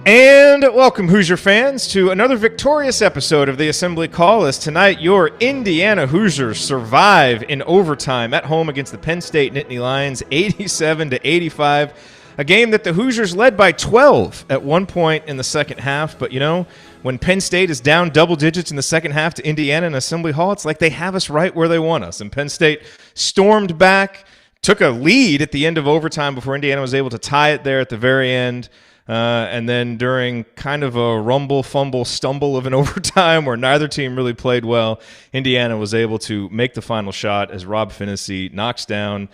And welcome, Hoosier fans, to another victorious episode of the Assembly Call, as tonight your Indiana Hoosiers survive in overtime at home against the Penn State Nittany Lions, 87-85. A game that the Hoosiers led by 12 at one point in the second half. But, you know, when Penn State is down double digits in the second half to Indiana in Assembly Hall, it's like they have us right where they want us. And Penn State stormed back, took a lead at the end of overtime before Indiana was able to tie it there at the very end. And then during kind of a rumble, fumble, stumble of an overtime where neither team really played well, Indiana was able to make the final shot as Rob Phinisee knocks down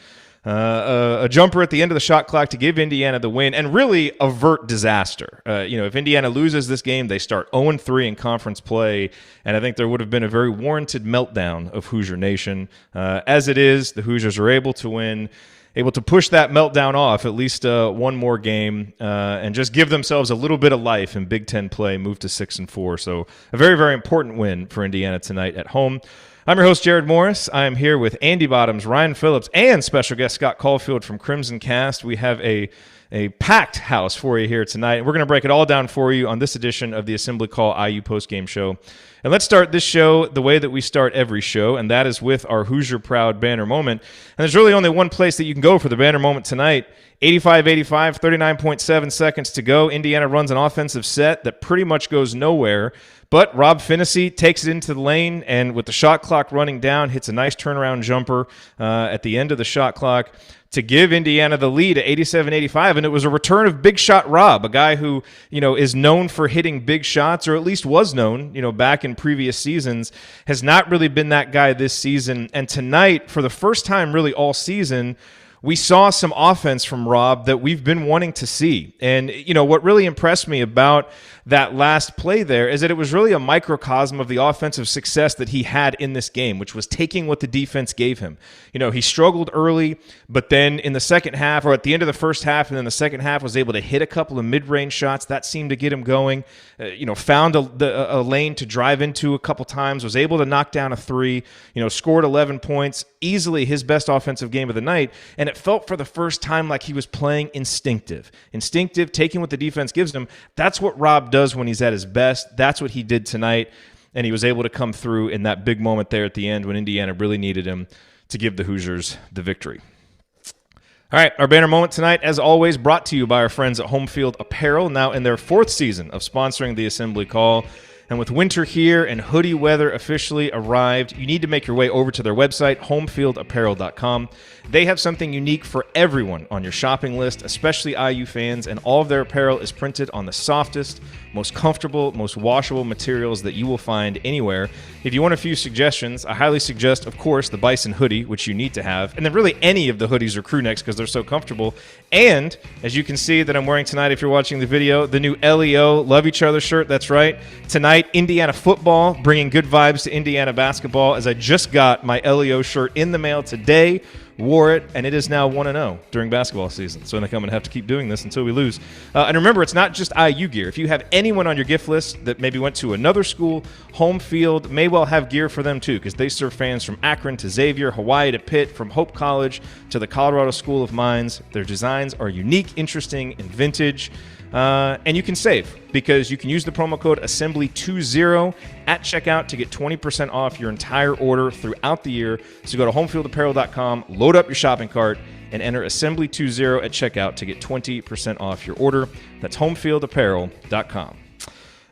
a jumper at the end of the shot clock to give Indiana the win and really avert disaster. If Indiana loses this game, they start 0-3 in conference play, and I think there would have been a very warranted meltdown of Hoosier Nation. As it is, the Hoosiers are able to win, able to push that meltdown off at least one more game and just give themselves a little bit of life in Big Ten play, move to 6-4. So a very, very important win for Indiana tonight at home. I'm your host, Jerod Morris. I am here with Andy Bottoms, Ryan Phillips, and special guest Scott Caulfield from Crimson Cast. We have a packed house for you here tonight. We're going to break it all down for you on this edition of the Assembly Call IU Postgame Show. And let's start this show the way that we start every show, and that is with our Hoosier Proud banner moment. And there's really only one place that you can go for the banner moment tonight. 85-85, 39.7 seconds to go. Indiana runs an offensive set that pretty much goes nowhere. But Rob Phinisee takes it into the lane, and with the shot clock running down, hits a nice turnaround jumper at the end of the shot clock to give Indiana the lead at 87-85, and it was a return of Big Shot Rob, a guy who, is known for hitting big shots, or at least was known, back in previous seasons, has not really been that guy this season. And tonight, for the first time really all season, we saw some offense from Rob that we've been wanting to see. And, what really impressed me about that last play there is that it was really a microcosm of the offensive success that he had in this game, which was taking what the defense gave him. He struggled early, but then in the second half, or at the end of the first half and then the second half, was able to hit a couple of mid-range shots. That seemed to get him going. Found a lane to drive into a couple times, was able to knock down a three, scored 11 points, easily his best offensive game of the night. And it felt for the first time like he was playing instinctive, taking what the defense gives him. That's what Rob does when he's at his best. That's what he did tonight, and he was able to come through in that big moment there at the end when Indiana really needed him to give the Hoosiers the victory. All right, our banner moment tonight, as always, brought to you by our friends at Home Field Apparel, now in their fourth season of sponsoring the Assembly Call. And with winter here and hoodie weather officially arrived, you need to make your way over to their website, homefieldapparel.com. They have something unique for everyone on your shopping list, especially IU fans, and all of their apparel is printed on the softest, most comfortable, most washable materials that you will find anywhere. If you want a few suggestions, I highly suggest, of course, the Bison hoodie, which you need to have, and then really any of the hoodies or crew necks because they're so comfortable. And, as you can see that I'm wearing tonight if you're watching the video, the new LEO Love Each Other shirt, that's right. Tonight, Indiana football, bringing good vibes to Indiana basketball, as I just got my LEO shirt in the mail today, wore it, and it is now 1-0 during basketball season. So I think I'm going to have to keep doing this until we lose. And remember, it's not just IU gear. If you have anyone on your gift list that maybe went to another school, Home Field may well have gear for them too, because they serve fans from Akron to Xavier, Hawaii to Pitt, from Hope College to the Colorado School of Mines. Their designs are unique, interesting, and vintage. And you can save because you can use the promo code Assembly20 at checkout to get 20% off your entire order throughout the year. So go to homefieldapparel.com, load up your shopping cart, and enter Assembly20 at checkout to get 20% off your order. That's homefieldapparel.com.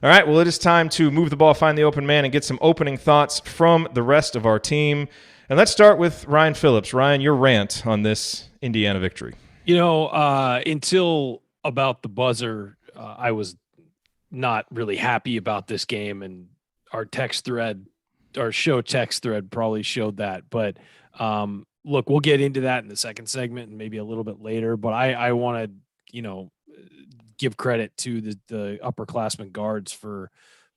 All right, well, it is time to move the ball, find the open man, and get some opening thoughts from the rest of our team. And let's start with Ryan Phillips. Ryan, your rant on this Indiana victory. Until about the buzzer, I was not really happy about this game, and our show text thread probably showed that. But look, we'll get into that in the second segment and maybe a little bit later. But I want to, give credit to the upperclassmen guards for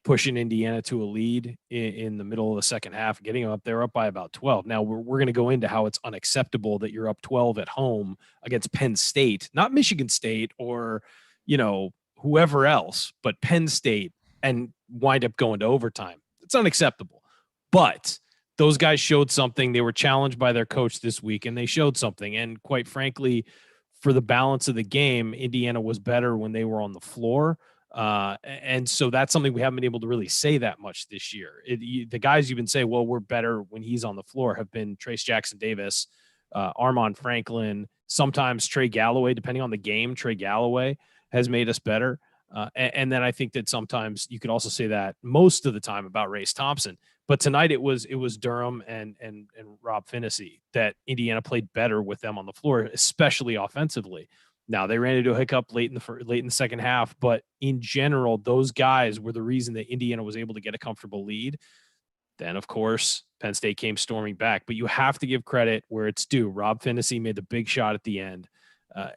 pushing Indiana to a lead in the middle of the second half, getting them up there up by about 12. Now we're going to go into how it's unacceptable that you're up 12 at home against Penn State, not Michigan State or, whoever else, but Penn State, and wind up going to overtime. It's unacceptable. But those guys showed something. They were challenged by their coach this week, and they showed something. And quite frankly, for the balance of the game, Indiana was better when they were on the floor. And so that's something we haven't been able to really say that much this year. The guys you've been saying, well, we're better when he's on the floor, have been Trayce Jackson-Davis, Armaan Franklin, sometimes Trey Galloway, depending on the game. Trey Galloway has made us better. And then I think that sometimes you could also say that most of the time about Race Thompson. But tonight it was Durham and Rob Phinisee that Indiana played better with them on the floor, especially offensively. Now they ran into a hiccup late in the second half, but in general, those guys were the reason that Indiana was able to get a comfortable lead. Then, of course, Penn State came storming back. But you have to give credit where it's due. Rob Phinisee made the big shot at the end,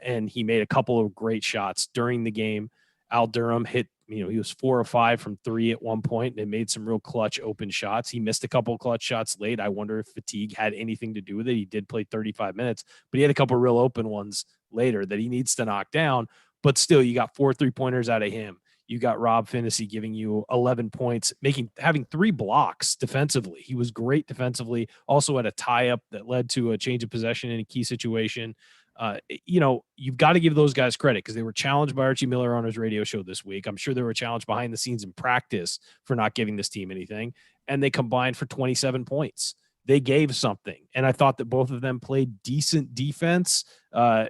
and he made a couple of great shots during the game. Al Durham hit, he was 4 or 5 from 3 at one point and made some real clutch open shots. He missed a couple of clutch shots late. I wonder if fatigue had anything to do with it. He did play 35 minutes, but he had a couple of real open ones later that he needs to knock down. But still, you got 4 3-pointers out of him. You got Rob Phinisee giving you 11 points, having 3 blocks defensively. He was great defensively. Also had a tie-up that led to a change of possession in a key situation. You've got to give those guys credit because they were challenged by Archie Miller on his radio show this week. I'm sure they were challenged behind the scenes in practice for not giving this team anything. And they combined for 27 points. They gave something. And I thought that both of them played decent defense on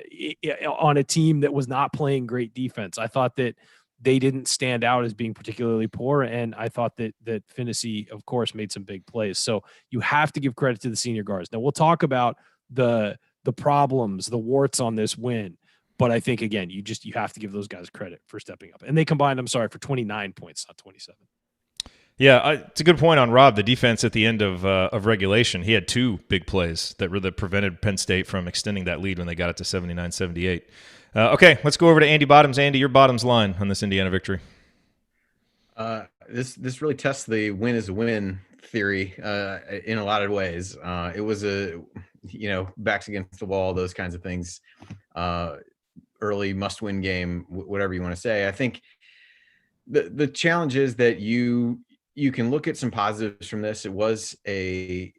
a team that was not playing great defense. I thought that they didn't stand out as being particularly poor. And I thought that Phinisee, of course, made some big plays. So you have to give credit to the senior guards. Now we'll talk about the problems, the warts on this win. But I think, again, you have to give those guys credit for stepping up. And they combined, for 29 points, not 27. Yeah, it's a good point on Rob. The defense at the end of regulation, he had 2 big plays that really prevented Penn State from extending that lead when they got it to 79-78. Okay, let's go over to Andy Bottoms. Andy, your bottoms line on this Indiana victory. This really tests the win is a win theory in a lot of ways. It was backs against the wall, those kinds of things. Early must-win game, whatever you want to say. I think the challenge is that you can look at some positives from this. It was a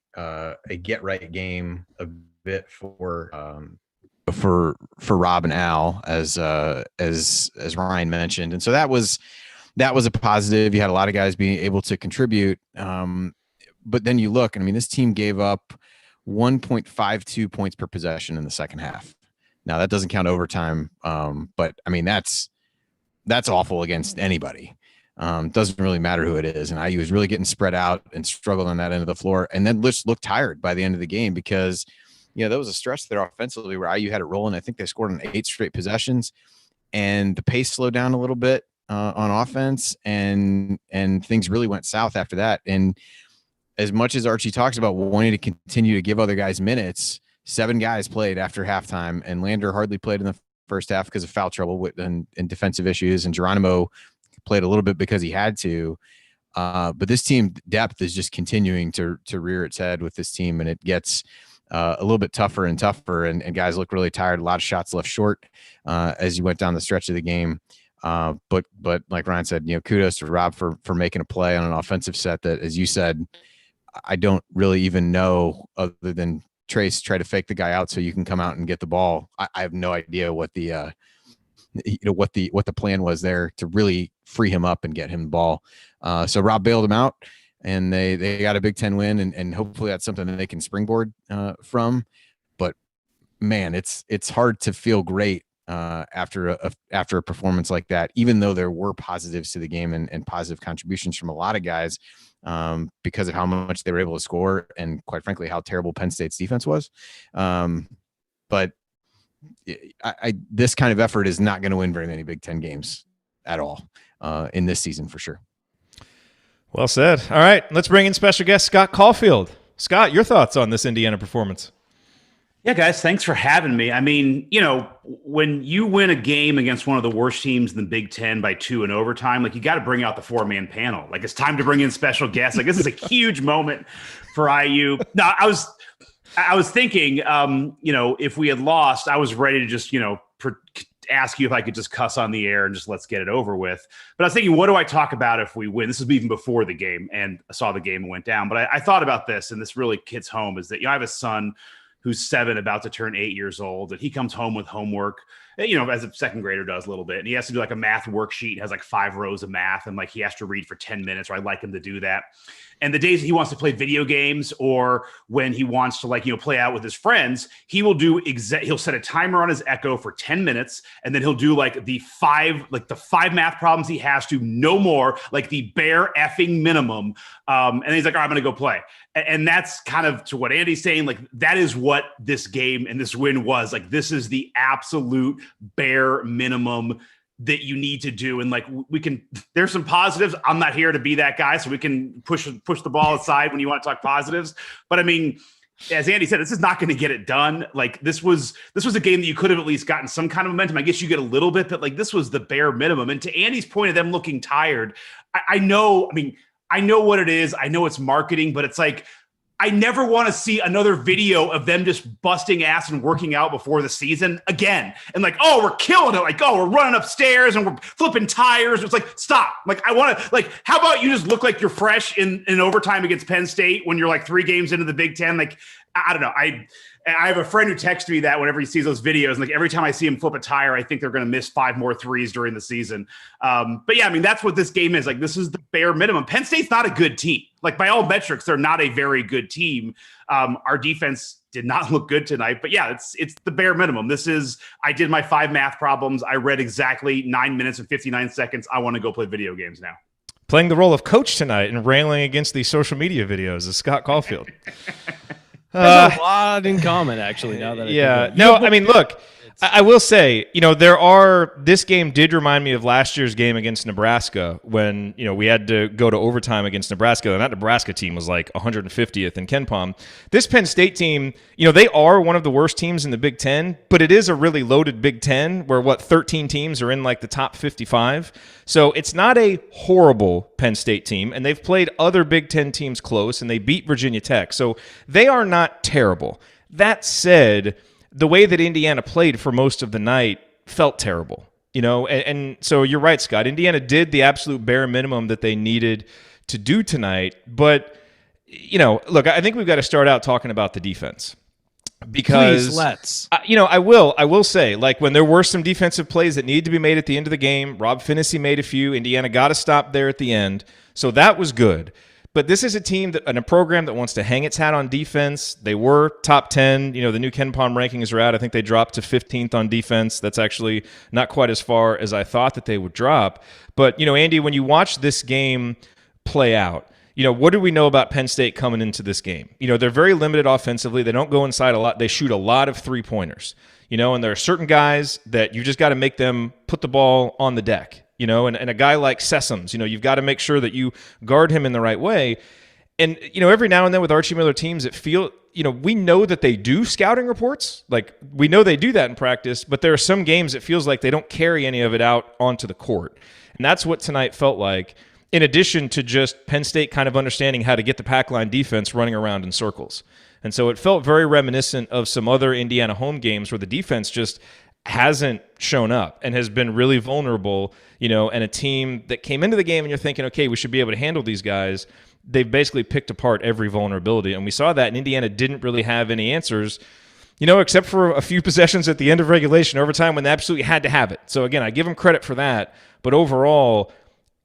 get right game a bit for Rob and Al, as Ryan mentioned, and so that was a positive. You had a lot of guys being able to contribute, but then you look, this team gave up 1.52 points per possession in the second half. Now that doesn't count overtime, but that's awful against anybody. Doesn't really matter who it is. And IU was really getting spread out and struggled on that end of the floor, and then just looked tired by the end of the game because there was a stretch there offensively where IU had it rolling. I think they scored on 8 straight possessions, and the pace slowed down a little bit on offense, and things really went south after that. And as much as Archie talks about wanting to continue to give other guys minutes, 7 guys played after halftime, and Lander hardly played in the first half because of foul trouble and defensive issues, and Geronimo played a little bit because he had to. But this team depth is just continuing to rear its head with this team, and it gets a little bit tougher and tougher, and guys look really tired. A lot of shots left short as you went down the stretch of the game. But like Ryan said, kudos to Rob for making a play on an offensive set that, as you said, I don't really even know, other than Trayce try to fake the guy out so you can come out and get the ball. I have no idea what the what the plan was there to really free him up and get him the ball. So Rob bailed him out, and they got a Big Ten win, and hopefully that's something that they can springboard from. But man, it's hard to feel great after a performance like that, even though there were positives to the game and positive contributions from a lot of guys. Because of how much they were able to score, and quite frankly, how terrible Penn State's defense was. But this kind of effort is not going to win very many Big Ten games at all in this season, for sure. Well said. All right, let's bring in special guest Scott Caulfield. Scott, your thoughts on this Indiana performance? Yeah, guys, thanks for having me. When you win a game against one of the worst teams in the Big Ten by 2 in overtime, you got to bring out the 4-man panel. It's time to bring in special guests. This is a huge moment for IU. No, I was thinking, if we had lost, I was ready to just, ask you if I could just cuss on the air and just let's get it over with. But I was thinking, what do I talk about if we win? This was even before the game, and I saw the game and went down. But I thought about this, and this really hits home, is that, I have a son who's 7, about to turn 8 years old, and he comes home with homework, as a second grader does a little bit. And he has to do like a math worksheet, has like 5 rows of math, and like he has to read for 10 minutes, or I'd like him to do that. And the days he wants to play video games, or when he wants to play out with his friends, he will he'll set a timer on his Echo for 10 minutes. And then he'll do like the 5 math problems he has to, no more, like the bare effing minimum. And he's like, all right, I'm going to go play. And that's kind of to what Andy's saying. Like, that is what this game and this win was. Like, this is the absolute bare minimum that you need to do. And like, there's some positives. I'm not here to be that guy, so we can push the ball aside when you want to talk positives. But I mean, as Andy said, this is not going to get it done. Like, this was a game that you could have at least gotten some kind of momentum. I guess you get a little bit, but like, this was the bare minimum. And to Andy's point of them looking tired, I know what it is. I know it's marketing, but it's like, I never want to see another video of them just busting ass and working out before the season again. And like, oh, we're killing it. Like, oh, we're running upstairs and we're flipping tires. It's like, stop. Like, I want to, like, how about you just look like you're fresh in overtime against Penn State when you're like 3 games into the Big Ten? Like, I don't know. I have a friend who texts me that whenever he sees those videos, and like every time I see him flip a tire, I think they're going to miss 5 more threes during the season. But yeah, I mean, that's what this game is. Like, this is the bare minimum. Penn State's not a good team. Like, by all metrics, they're not a very good team. Our defense did not look good tonight, but yeah, it's the bare minimum. I did my 5 math problems. I read exactly 9 minutes and 59 seconds. I want to go play video games now. Playing the role of coach tonight and railing against the social media videos is Scott Caulfield. There's a lot in common, actually. Now that I mean, look, I will say, this game did remind me of last year's game against Nebraska when, we had to go to overtime against Nebraska. And that Nebraska team was like 150th in KenPom. This Penn State team, they are one of the worst teams in the Big Ten, but it is a really loaded Big Ten where 13 teams are in like the top 55. So it's not a horrible Penn State team, and they've played other Big Ten teams close, and they beat Virginia Tech. So they are not terrible. That said, the way that Indiana played for most of the night felt terrible, and so you're right, Scott. Indiana did the absolute bare minimum that they needed to do tonight. But, look, I think we've got to start out talking about the defense. Because please, let's. I will say, like, when there were some defensive plays that needed to be made at the end of the game, Rob Phinisee made a few. Indiana got a stop there at the end, so that was good. But this is a team and a program that wants to hang its hat on defense. They were top 10. The new KenPom rankings are out. I think they dropped to 15th on defense. That's actually not quite as far as I thought that they would drop. But, Andy, when you watch this game play out, what do we know about Penn State coming into this game? They're very limited offensively. They don't go inside a lot. They shoot a lot of 3-pointers, and there are certain guys that you just got to make them put the ball on the deck, and a guy like Sessoms, you've got to make sure that you guard him in the right way. And, every now and then with Archie Miller teams, we know that they do scouting reports. Like, we know they do that in practice, but there are some games it feels like they don't carry any of it out onto the court. And that's what tonight felt like. In addition to just Penn State kind of understanding how to get the pack line defense running around in circles. And so it felt very reminiscent of some other Indiana home games where the defense just hasn't shown up and has been really vulnerable, and a team that came into the game and you're thinking, okay, we should be able to handle these guys. They've basically picked apart every vulnerability. And we saw that, and Indiana didn't really have any answers, except for a few possessions at the end of regulation overtime when they absolutely had to have it. So again, I give them credit for that. But overall,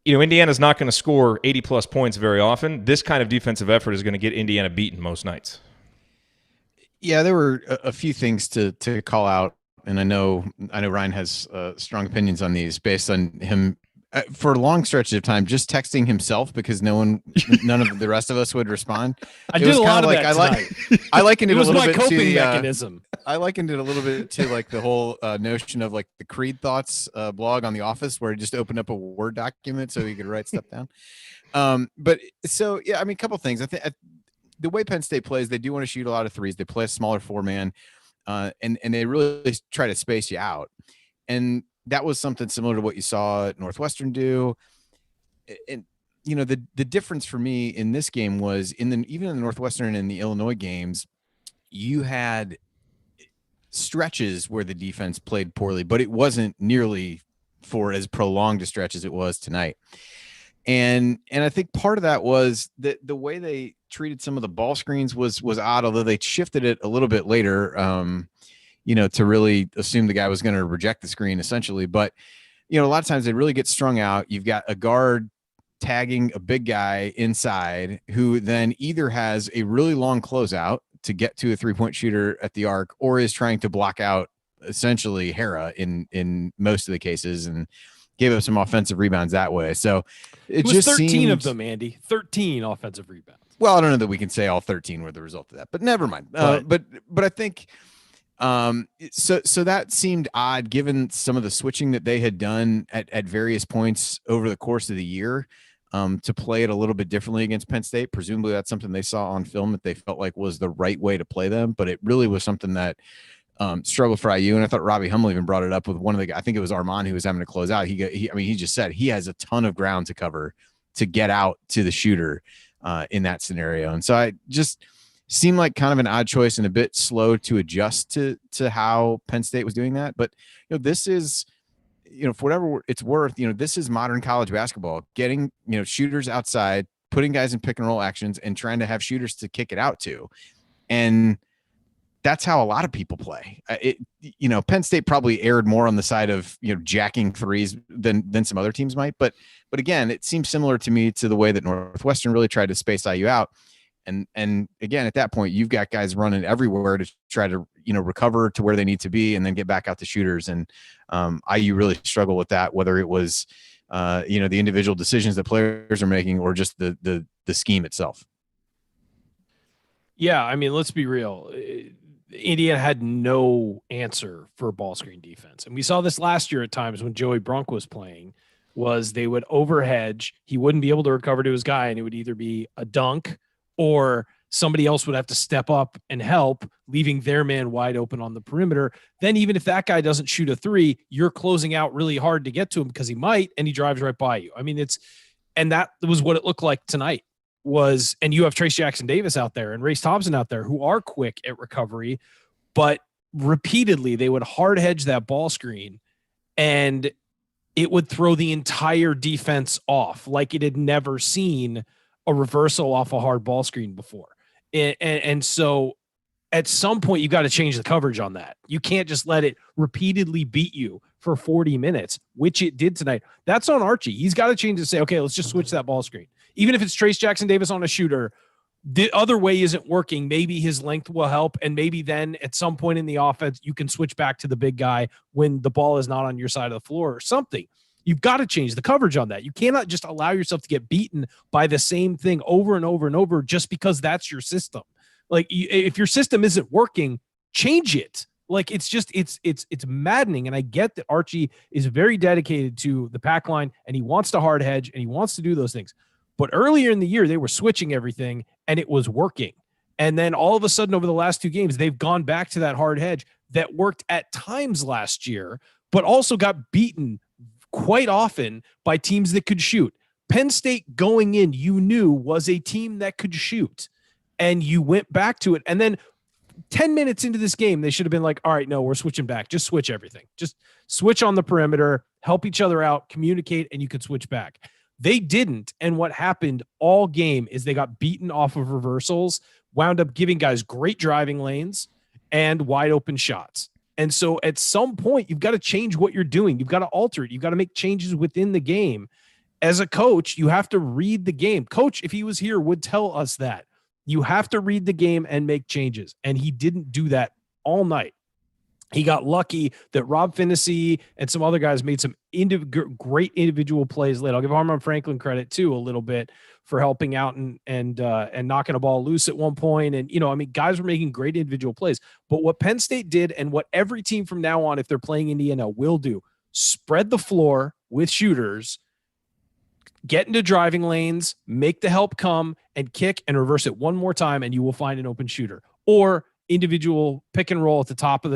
Indiana's not going to score 80-plus points very often. This kind of defensive effort is going to get Indiana beaten most nights. Yeah, there were a few things to call out, and I know Ryan has strong opinions on these based on him for long stretches of time just texting himself because none of the rest of us would respond. I did a lot of that tonight. I likened it a was little my bit coping to the mechanism. I likened it a little bit to like the whole notion of like the Creed Thoughts blog on The Office, where he just opened up a Word document so he could write stuff down. But so yeah, I mean, a couple things. I think the way Penn State plays, they do want to shoot a lot of threes. They play a smaller 4-man, and they really try to space you out. And that was something similar to what you saw at Northwestern do. And the difference for me in this game was even in the Northwestern and the Illinois games, you had stretches where the defense played poorly, but it wasn't nearly for as prolonged a stretch as it was tonight. And I think part of that was that the way they treated some of the ball screens was odd, although they shifted it a little bit later. to really assume the guy was going to reject the screen essentially. But, a lot of times they really get strung out. You've got a guard tagging a big guy inside who then either has a really long closeout to get to a 3-point shooter at the arc, or is trying to block out essentially Hera in most of the cases, and gave up some offensive rebounds that way. So it was just 13 of them, Andy. 13 offensive rebounds. Well, I don't know that we can say all 13 were the result of that, but never mind. But I think so that seemed odd given some of the switching that they had done at various points over the course of the year. To play it a little bit differently against Penn State. Presumably that's something they saw on film that they felt like was the right way to play them, but it really was something that struggled for IU. And I thought Robbie Hummel even brought it up with one of the, I think it was Armaan who was having to close out. He just said he has a ton of ground to cover to get out to the shooter in that scenario. And so I just seemed like kind of an odd choice and a bit slow to adjust to how Penn State was doing that. But this is, for whatever it's worth, this is modern college basketball, getting, shooters outside, putting guys in pick and roll actions and trying to have shooters to kick it out to. And that's how a lot of people play. Penn State probably erred more on the side of, jacking threes than some other teams might. But again, it seems similar to me to the way that Northwestern really tried to space IU out. And again, at that point, you've got guys running everywhere to try to, recover to where they need to be and then get back out to shooters. And IU really struggle with that, whether it was, the individual decisions that players are making or just the scheme itself. Yeah, I mean, let's be real. Indiana had no answer for ball screen defense. And we saw this last year at times when Joey Brunk was playing, was they would overhedge. He wouldn't be able to recover to his guy, and it would either be a dunk or somebody else would have to step up and help, leaving their man wide open on the perimeter. Then even if that guy doesn't shoot a three, you're closing out really hard to get to him because he might, and he drives right by you. I mean, and that was what it looked like tonight was, and you have Trayce Jackson-Davis out there and Race Thompson out there who are quick at recovery, but repeatedly they would hard hedge that ball screen and it would throw the entire defense off like it had never seen a reversal off a hard ball screen before. And so at some point you got to change the coverage on that. You can't just let it repeatedly beat you for 40 minutes, which it did tonight. That's on Archie. He's got to change to say, okay, let's just switch that ball screen. Even if it's Trayce Jackson-Davis on a shooter, the other way isn't working. Maybe his length will help. And maybe then at some point in the offense, you can switch back to the big guy when the ball is not on your side of the floor or something. You've got to change the coverage on that. You cannot just allow yourself to get beaten by the same thing over and over and over just because that's your system. Like if your system isn't working, change it. Like it's maddening. And I get that Archie is very dedicated to the pack line and he wants to hard hedge and he wants to do those things. But earlier in the year, they were switching everything and it was working. And then all of a sudden over the last two games, they've gone back to that hard hedge that worked at times last year, but also got beaten quite often by teams that could shoot. Penn State going in, you knew was a team that could shoot, and you went back to it. And then 10 minutes into this game, they should have been like, all right, no, we're switching back. Just switch everything. Just switch on the perimeter, help each other out, communicate, and you could switch back. They didn't. And what happened all game is they got beaten off of reversals, wound up giving guys great driving lanes and wide open shots. And so at some point, you've got to change what you're doing. You've got to alter it. You've got to make changes within the game. As a coach, you have to read the game. Coach, if he was here, would tell us that. You have to read the game and make changes. And he didn't do that all night. He got lucky that Rob Phinisee and some other guys made some great individual plays late. I'll give Armaan Franklin credit too a little bit for helping out and knocking a ball loose at one point. And, guys were making great individual plays. But what Penn State did and what every team from now on, if they're playing Indiana, will do, spread the floor with shooters, get into driving lanes, make the help come and kick and reverse it one more time, and you will find an open shooter. Or individual pick and roll at the top of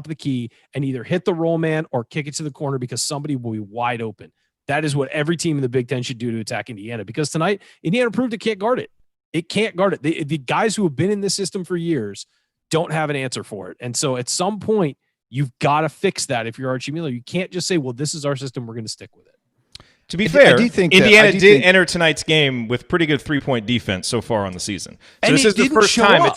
the key and either hit the roll man or kick it to the corner because somebody will be wide open. That is what every team in the Big Ten should do to attack Indiana, because tonight Indiana proved it can't guard it. It can't guard it. The guys who have been in this system for years don't have an answer for it. And so at some point you've got to fix that. If you're Archie Miller, you can't just say, well, this is our system, we're going to stick with it. To be fair, Indiana did think enter tonight's game with pretty good 3-point defense so far on the season. So and this is the first time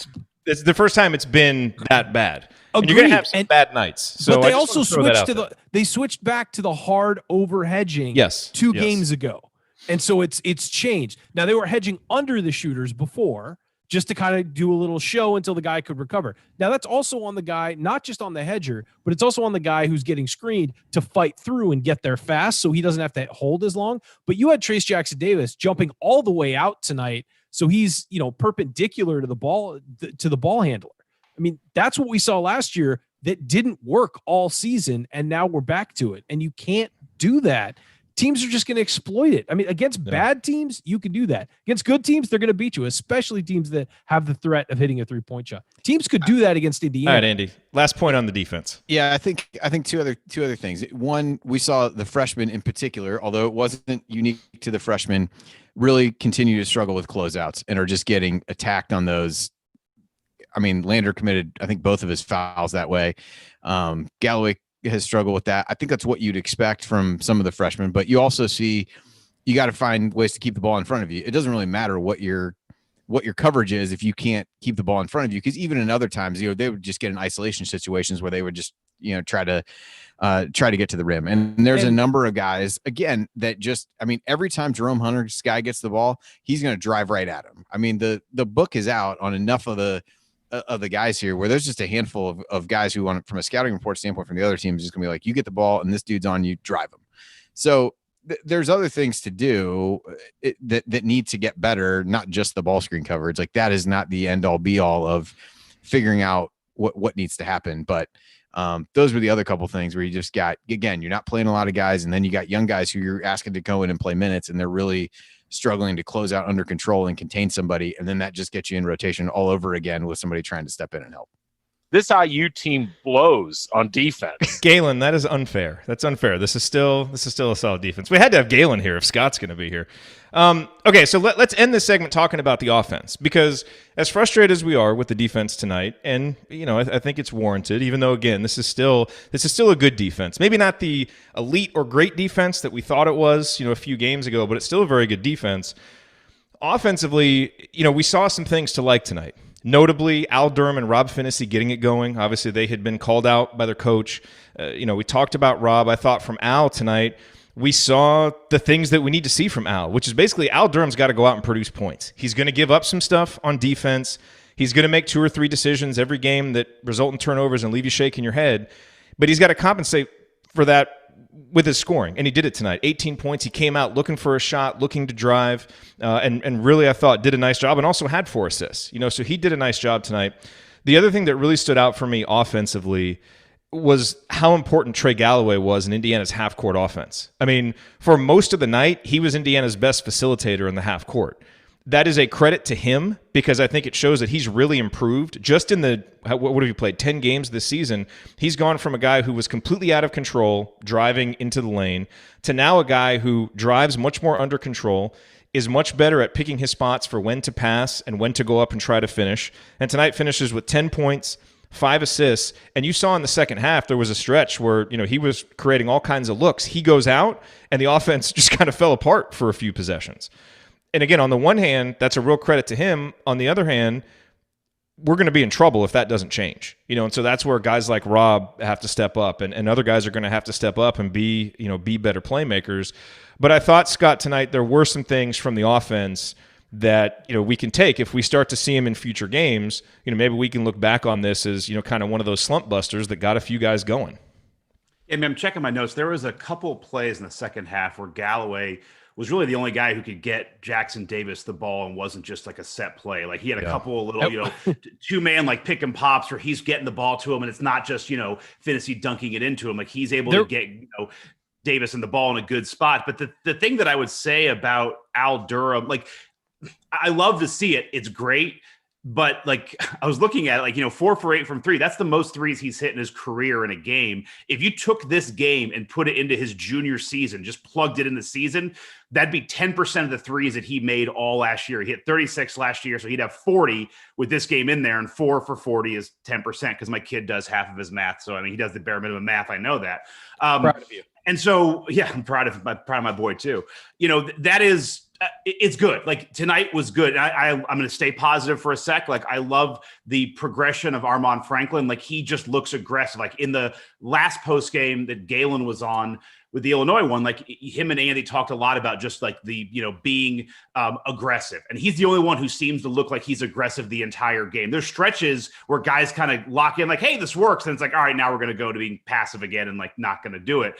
It's the first time it's been that bad. And Agreed. you're going to have some bad nights. So but they I just also wanna throw that switched out to there. they switched back to the hard over hedging Yes. two Yes. games ago. And so it's changed. Now they were hedging under the shooters before just to kind of do a little show until the guy could recover. Now that's also on the guy, not just on the hedger, but it's also on the guy who's getting screened to fight through and get there fast so he doesn't have to hold as long. But you had Trayce Jackson-Davis jumping all the way out tonight. So he's, perpendicular to the ball handler. I mean, that's what we saw last year that didn't work all season, and now we're back to it. And you can't do that. Teams are just going to exploit it. I mean, against bad teams, you can do that. Against good teams, they're going to beat you, especially teams that have the threat of hitting a three-point shot. Teams could do that against Indiana. All right, Andy. Last point on the defense. Yeah, I think two other things. One, we saw the freshmen in particular, although it wasn't unique to the freshmen, really continue to struggle with closeouts and are just getting attacked on those. I mean, Lander committed, I think, both of his fouls that way. Galloway has struggled with that. I think that's what you'd expect from some of the freshmen, but you also see you got to find ways to keep the ball in front of you. It doesn't really matter what your coverage is if you can't keep the ball in front of you, because even in other times, they would just get in isolation situations where they would just try to get to the rim. And there's a number of guys again that just, I mean, every time Jerome Hunter's guy gets the ball, he's going to drive right at him. I mean, the book is out on enough of the guys here where there's just a handful of guys who want, from a scouting report standpoint from the other team, is just gonna be like, you get the ball and this dude's on you, drive him. So there's other things to do that need to get better, not just the ball screen coverage. Like, that is not the end all be all of figuring out what needs to happen. But those were the other couple things where you just got, again, you're not playing a lot of guys, and then you got young guys who you're asking to go in and play minutes, and they're really struggling to close out under control and contain somebody. And then that just gets you in rotation all over again with somebody trying to step in and help. This IU team blows on defense. Galen, that is unfair. That's unfair. This is still a solid defense. We had to have Galen here if Scott's going to be here. Okay, so let's end this segment talking about the offense, because as frustrated as we are with the defense tonight, and I think it's warranted, even though, again, this is still a good defense. Maybe not the elite or great defense that we thought it was, a few games ago, but it's still a very good defense. Offensively, we saw some things to like tonight. Notably, Al Durham and Rob Phinisee getting it going. Obviously, they had been called out by their coach. We talked about Rob. I thought from Al tonight, we saw the things that we need to see from Al, which is basically Al Durham's got to go out and produce points. He's going to give up some stuff on defense. He's going to make 2 or 3 decisions every game that result in turnovers and leave you shaking your head. But he's got to compensate for that with his scoring, and he did it tonight. 18 points. He came out looking for a shot, looking to drive, and really, I thought, did a nice job, and also had 4 assists. So he did a nice job tonight. The other thing that really stood out for me offensively was how important Trey Galloway was in Indiana's half-court offense. I mean, for most of the night, he was Indiana's best facilitator in the half court. That is a credit to him, because I think it shows that he's really improved. Just in what have you played, 10 games this season, he's gone from a guy who was completely out of control, driving into the lane, to now a guy who drives much more under control, is much better at picking his spots for when to pass and when to go up and try to finish. And tonight finishes with 10 points, 5 assists, and you saw in the second half there was a stretch where he was creating all kinds of looks. He goes out, and the offense just kind of fell apart for a few possessions. And again, on the one hand, that's a real credit to him. On the other hand, we're going to be in trouble if that doesn't change. And so that's where guys like Rob have to step up, and other guys are going to have to step up and be better playmakers. But I thought, Scott, tonight there were some things from the offense that we can take if we start to see him in future games. Maybe we can look back on this as kind of one of those slump busters that got a few guys going. And I'm checking my notes. There was a couple plays in the second half where Galloway was really the only guy who could get Jackson Davis the ball and wasn't just like a set play. Like, he had a couple of little, 2-man like pick and pops where he's getting the ball to him, and it's not just, Phinisee dunking it into him. Like, he's able to get, Davis and the ball in a good spot. But the thing that I would say about Al Durham, like, I love to see it. It's great. But like, I was looking at it, like, 4 for 8 from 3. That's the most threes he's hit in his career in a game. If you took this game and put it into his junior season, just plugged it in the season, that'd be 10% of the threes that he made all last year. He hit 36 last year, so he'd have 40 with this game in there, and 4 for 40 is 10%, because my kid does half of his math. So, I mean, he does the bare minimum math. I know that. Proud of you. And so, yeah, I'm proud of my boy too. That is It's good. Like tonight was good. I'm going to stay positive for a sec. Like I love the progression of Armaan Franklin. Like he just looks aggressive. Like in the last post game that Galen was on with the Illinois one, like him and Andy talked a lot about just like the, being aggressive. And he's the only one who seems to look like he's aggressive the entire game. There's stretches where guys kind of lock in like, hey, this works. And it's like, all right, now we're going to go to being passive again and like not going to do it.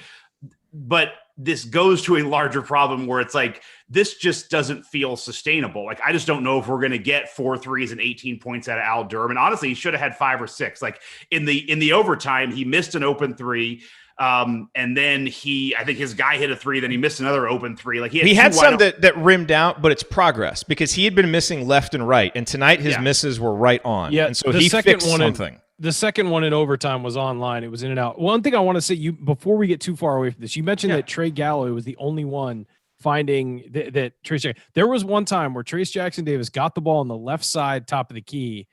But this goes to a larger problem where it's like, this just doesn't feel sustainable. Like, I just don't know if we're going to get 4 threes and 18 points out of Al Durham. And honestly, he should have had 5 or 6. Like in the overtime, he missed an open 3. And then I think his guy hit a 3, then he missed another open 3. Like he had some that rimmed out, but it's progress because he had been missing left and right. And tonight his misses were right on. Yeah. And so he fixed something. The second one in overtime was online. It was in and out. One thing I want to say, before we get too far away from this, you mentioned that Trey Galloway was the only one finding that Trayce. There was one time where Trayce Jackson-Davis got the ball on the left side, top of the key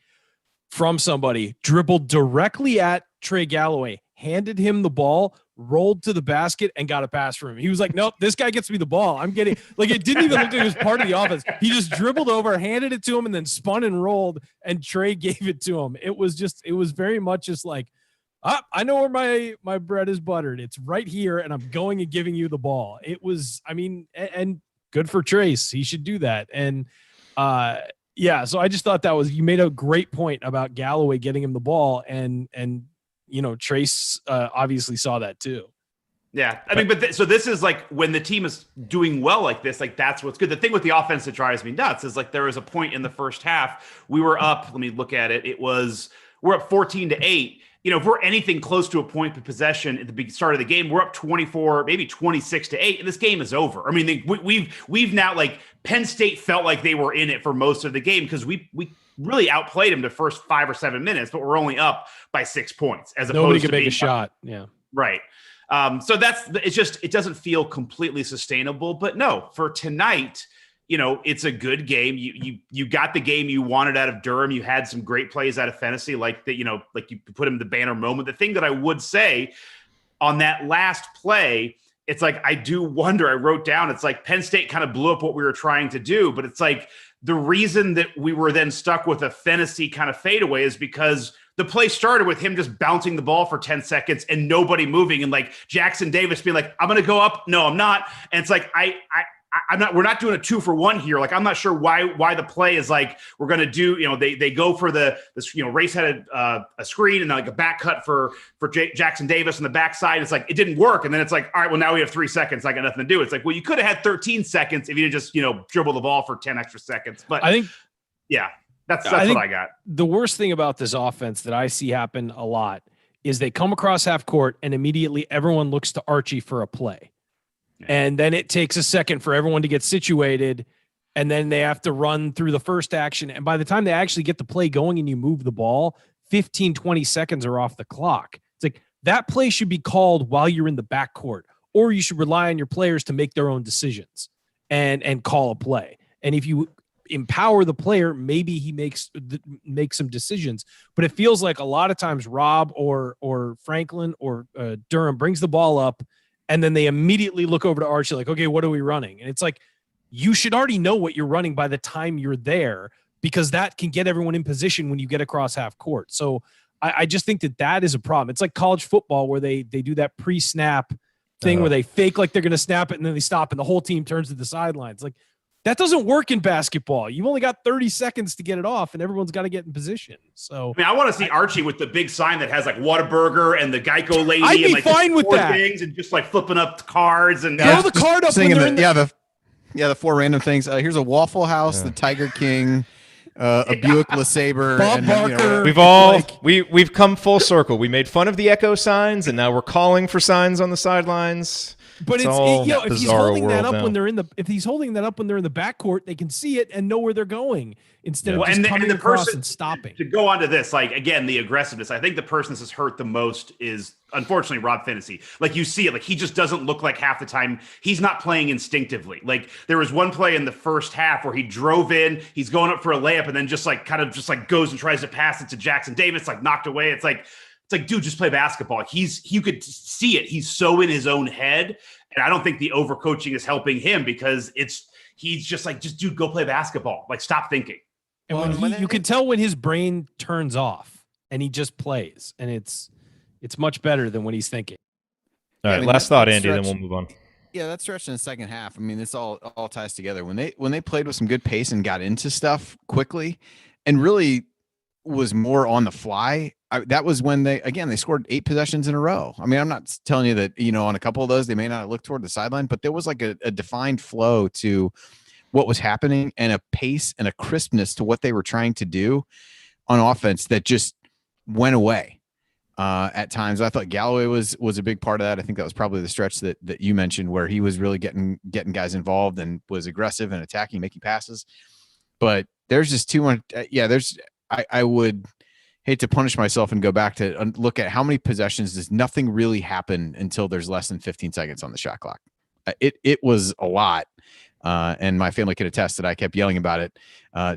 from somebody, dribbled directly at Trey Galloway, handed him the ball, rolled to the basket, and got a pass from him. He was like, nope, this guy gets me the ball. I'm getting like, it didn't even look like it was part of the offense. He just dribbled over, handed it to him, and then spun and rolled, and Trey gave it to him. It was very much just like, I know where my bread is buttered. It's right here, and I'm going and giving you the ball. It was, and good for Trayce. He should do that. And so I just thought you made a great point about Galloway getting him the ball, and Trayce obviously saw that too. Yeah. So this is like when the team is doing well like this, like that's what's good. The thing with the offense that drives me nuts is like there was a point in the first half we were up. Let me look at it. We're up 14-8. If we're anything close to a point of possession at the start of the game, we're up 24, maybe 26-8, and this game is over. I mean, we've now, like, Penn State felt like they were in it for most of the game because we really outplayed them the first 5 or 7 minutes, but we're only up by 6 points as opposed to nobody could make a shot. Yeah, right. So it doesn't feel completely sustainable. But no, for tonight, it's a good game. You got the game you wanted out of Durham. You had some great plays out of Phinisee, like that, like you put him in the banner moment. The thing that I would say on that last play, it's like, I do wonder, I wrote down, it's like Penn State kind of blew up what we were trying to do, but it's like the reason that we were then stuck with a Phinisee kind of fadeaway is because the play started with him just bouncing the ball for 10 seconds and nobody moving. And like Jackson-Davis being like, I'm going to go up. No, I'm not. And it's like, we're not doing a 2-for-1 here. Like, I'm not sure why the play is like, we're going to do, they go for Race had a screen and then like a back cut for Jackson-Davis on the backside. It's like, it didn't work. And then it's like, all right, well, now we have 3 seconds. I got nothing to do. It's like, well, you could have had 13 seconds if you didn't just, dribble the ball for 10 extra seconds. But I think, that's what I got. The worst thing about this offense that I see happen a lot is they come across half court and immediately everyone looks to Archie for a play. And then it takes a second for everyone to get situated, and then they have to run through the first action. And by the time they actually get the play going and you move the ball, 15, 20 seconds are off the clock. It's like that play should be called while you're in the backcourt, or you should rely on your players to make their own decisions and call a play. And if you empower the player, maybe he makes some decisions. But it feels like a lot of times Rob or Franklin or Durham brings the ball up, and then they immediately look over to Archie like, okay, what are we running? And it's like, you should already know what you're running by the time you're there, because that can get everyone in position when you get across half court. So I just think that is a problem. It's like college football where they do that pre-snap thing where they fake like they're going to snap it and then they stop and the whole team turns to the sidelines. Like, that doesn't work in basketball. You've only got 30 seconds to get it off, and everyone's got to get in position. So, I want to see Archie with the big sign that has like Whataburger and the Geico lady. I'd be and like fine with that. Things and just like flipping up the cards and throw the card up. The 4 random things. Here's a Waffle House, the Tiger King, a Buick LeSabre, Bob Barker. We've come full circle. We made fun of the echo signs, and now we're calling for signs on the sidelines. But if he's holding that up when they're in the backcourt, they can see it and know where they're going instead of just coming across and stopping. To go on to this, like, again, the aggressiveness. I think the person this has hurt the most is, unfortunately, Rob Phinisee. Like, you see it, like, he just doesn't look like half the time he's not playing instinctively. Like, there was one play in the first half where he drove in, he's going up for a layup, and then just goes and tries to pass it to Jackson-Davis, like knocked away. It's like, dude, just play basketball. Like, you could see it. He's so in his own head. And I don't think the overcoaching is helping him because he's just like, just dude, go play basketball. Like, stop thinking. And you can tell when his brain turns off and he just plays, and it's much better than when he's thinking. All right, last thought, Andy, then we'll move on. Yeah, that stretch in the second half. I mean, this all ties together. When they played with some good pace and got into stuff quickly, and really was more on the fly. That was when they scored 8 possessions in a row. I mean, I'm not telling you that, on a couple of those, they may not have looked toward the sideline, but there was like a defined flow to what was happening and a pace and a crispness to what they were trying to do on offense that just went away at times. I thought Galloway was a big part of that. I think that was probably the stretch that you mentioned where he was really getting guys involved and was aggressive and attacking, making passes. But there's just too much. I would hate to punish myself and go back to look at how many possessions does nothing really happen until there's less than 15 seconds on the shot clock. It was a lot. And my family could attest that I kept yelling about it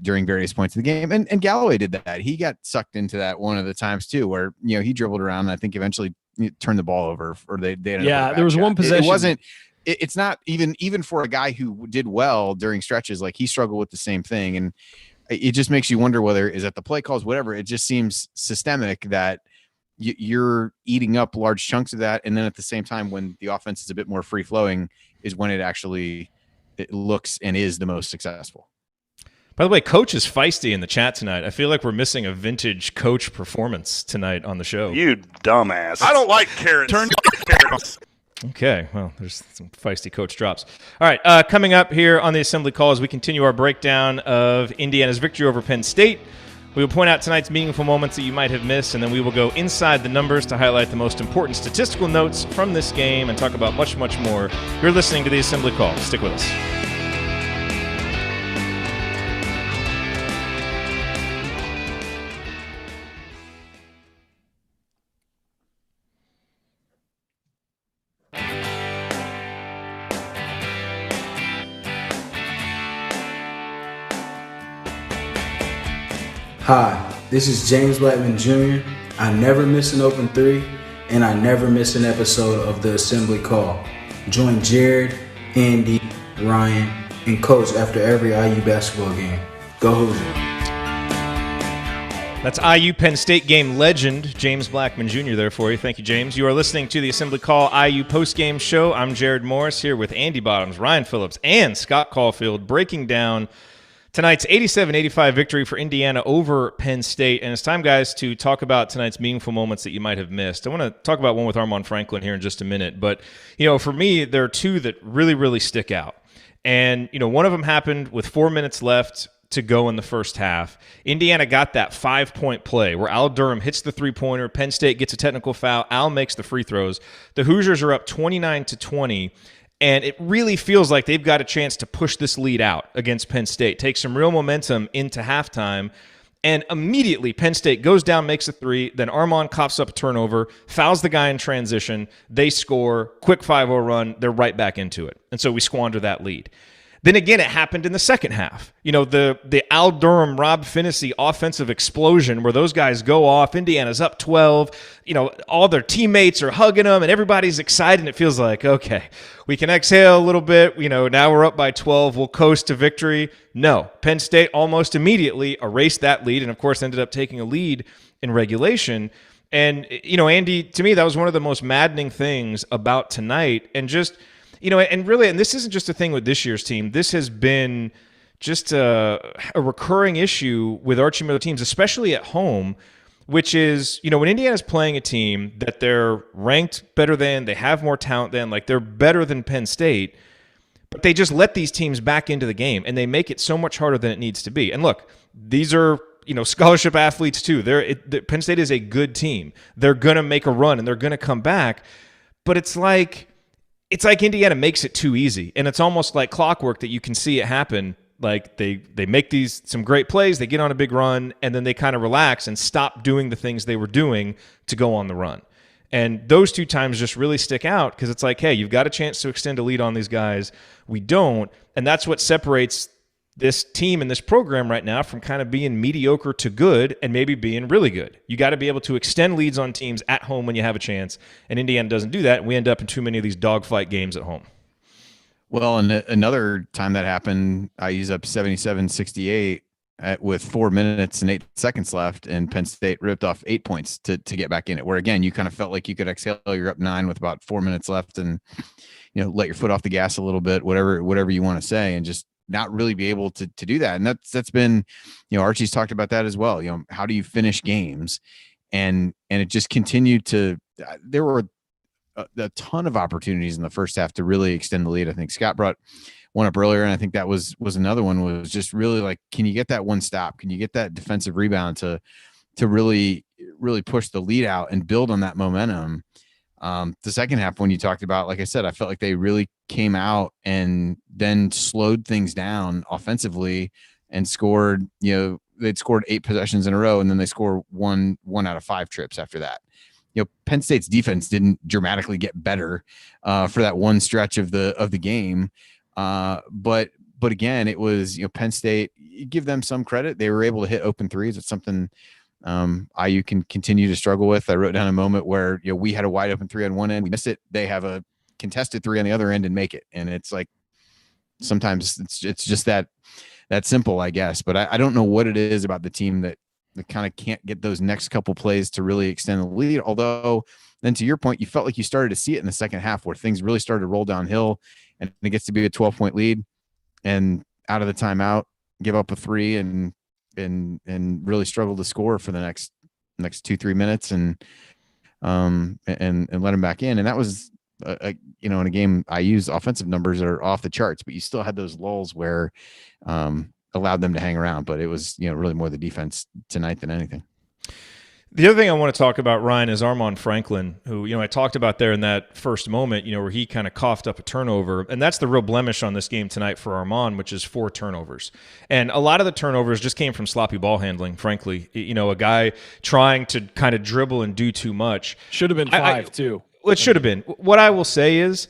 during various points of the game. And Galloway did that. He got sucked into that one of the times too, where, he dribbled around and I think eventually turned the ball over, or they ended up there was shot. one possession. It wasn't, it's not even for a guy who did well during stretches, like he struggled with the same thing. And it just makes you wonder whether is that the play calls, whatever. It just seems systemic that you're eating up large chunks of that. And then at the same time, when the offense is a bit more free flowing is when it looks and is the most successful. By the way, Coach is feisty in the chat tonight. I feel like we're missing a vintage Coach performance tonight on the show. You dumbass. I don't like carrots. Turn carrots. Okay, well, there's some feisty Coach drops. All right, coming up here on the Assembly Call as we continue our breakdown of Indiana's victory over Penn State. We will point out tonight's meaningful moments that you might have missed, and then we will go inside the numbers to highlight the most important statistical notes from this game and talk about much, much more. You're listening to the Assembly Call. Stick with us. Hi, this is James Blackman Jr. I never miss an open three, and I never miss an episode of the Assembly Call. Join Jerod, Andy, Ryan, and Coach after every IU basketball game. Go Hoosiers. That's IU-Penn State game legend, James Blackman Jr. there for you. Thank you, James. You are listening to the Assembly Call IU postgame show. I'm Jerod Morris here with Andy Bottoms, Ryan Phillips, and Scott Caulfield breaking down tonight's 87-85 victory for Indiana over Penn State. And it's time, guys, to talk about tonight's meaningful moments that you might have missed. I want to talk about one with Armaan Franklin here in just a minute. But, for me, there are two that really, really stick out. And, one of them happened with 4 minutes left to go in the first half. Indiana got that 5-point play where Al Durham hits the three-pointer. Penn State gets a technical foul. Al makes the free throws. The Hoosiers are up 29-20. And it really feels like they've got a chance to push this lead out against Penn State, take some real momentum into halftime, and immediately Penn State goes down, makes a three, then Armaan coughs up a turnover, fouls the guy in transition, they score, quick 5-0 run, they're right back into it. And so we squander that lead. Then again, it happened in the second half. The Al Durham, Rob Phinisee offensive explosion where those guys go off. Indiana's up 12. All their teammates are hugging them and everybody's excited. And it feels like, okay, we can exhale a little bit. Now we're up by 12. We'll coast to victory. No, Penn State almost immediately erased that lead and, of course, ended up taking a lead in regulation. And, Andy, to me, that was one of the most maddening things about tonight. And just – and really, and this isn't just a thing with this year's team. This has been just a recurring issue with Archie Miller teams, especially at home, which is, when Indiana's playing a team that they're ranked better than, they have more talent than, like they're better than Penn State, but they just let these teams back into the game, and they make it so much harder than it needs to be. And look, these are scholarship athletes too. Penn State is a good team. They're going to make a run, and they're going to come back, but it's like Indiana makes it too easy, and it's almost like clockwork that you can see it happen. Like they make some great plays, they get on a big run, and then they kind of relax and stop doing the things they were doing to go on the run. And those two times just really stick out because it's like, hey, you've got a chance to extend a lead on these guys. We don't, and that's what separates this team and this program right now from kind of being mediocre to good and maybe being really good. You got to be able to extend leads on teams at home when you have a chance, and Indiana doesn't do that, and we end up in too many of these dogfight games at home. Well, and another time that happened, I used up 77-68 with 4 minutes and 8 seconds left, and Penn State ripped off 8 points to get back in it, where again, you kind of felt like you could exhale. You're up 9 with about 4 minutes left, and let your foot off the gas a little bit, whatever you want to say, and just not really be able to do that. And that's been, Archie's talked about that as well. How do you finish games? And it just continued to, there were a ton of opportunities in the first half to really extend the lead. I think Scott brought one up earlier, and I think that was another one, was just really like, can you get that one stop? Can you get that defensive rebound to really push the lead out and build on that momentum? The second half, when you talked about, like I said, I felt like they really came out and then slowed things down offensively and scored, they'd scored 8 possessions in a row, and then they scored one out of 5 trips after that. Penn State's defense didn't dramatically get better for that one stretch of the game. But again, it was, Penn State, you give them some credit. They were able to hit open threes. It's something IU can continue to struggle with. I wrote down a moment where, we had a wide open 3 on one end. We missed it. They have a contested 3 on the other end and make it. And it's like, sometimes it's just that simple, I guess. But I don't know what it is about the team that kind of can't get those next couple plays to really extend the lead. Although then, to your point, you felt like you started to see it in the second half where things really started to roll downhill, and it gets to be a 12-point lead, and out of the timeout, give up a 3 and really struggle to score for the next 2-3 minutes and let them back in. And that was, in a game, IU's offensive numbers are off the charts, but you still had those lulls where, allowed them to hang around. But it was, really more the defense tonight than anything. The other thing I want to talk about, Ryan, is Armaan Franklin, who, I talked about there in that first moment, where he kind of coughed up a turnover. And that's the real blemish on this game tonight for Armaan, which is 4 turnovers. And a lot of the turnovers just came from sloppy ball handling, frankly. A guy trying to kind of dribble and do too much. Should have been 5 too. Well, it should have been. What I will say is,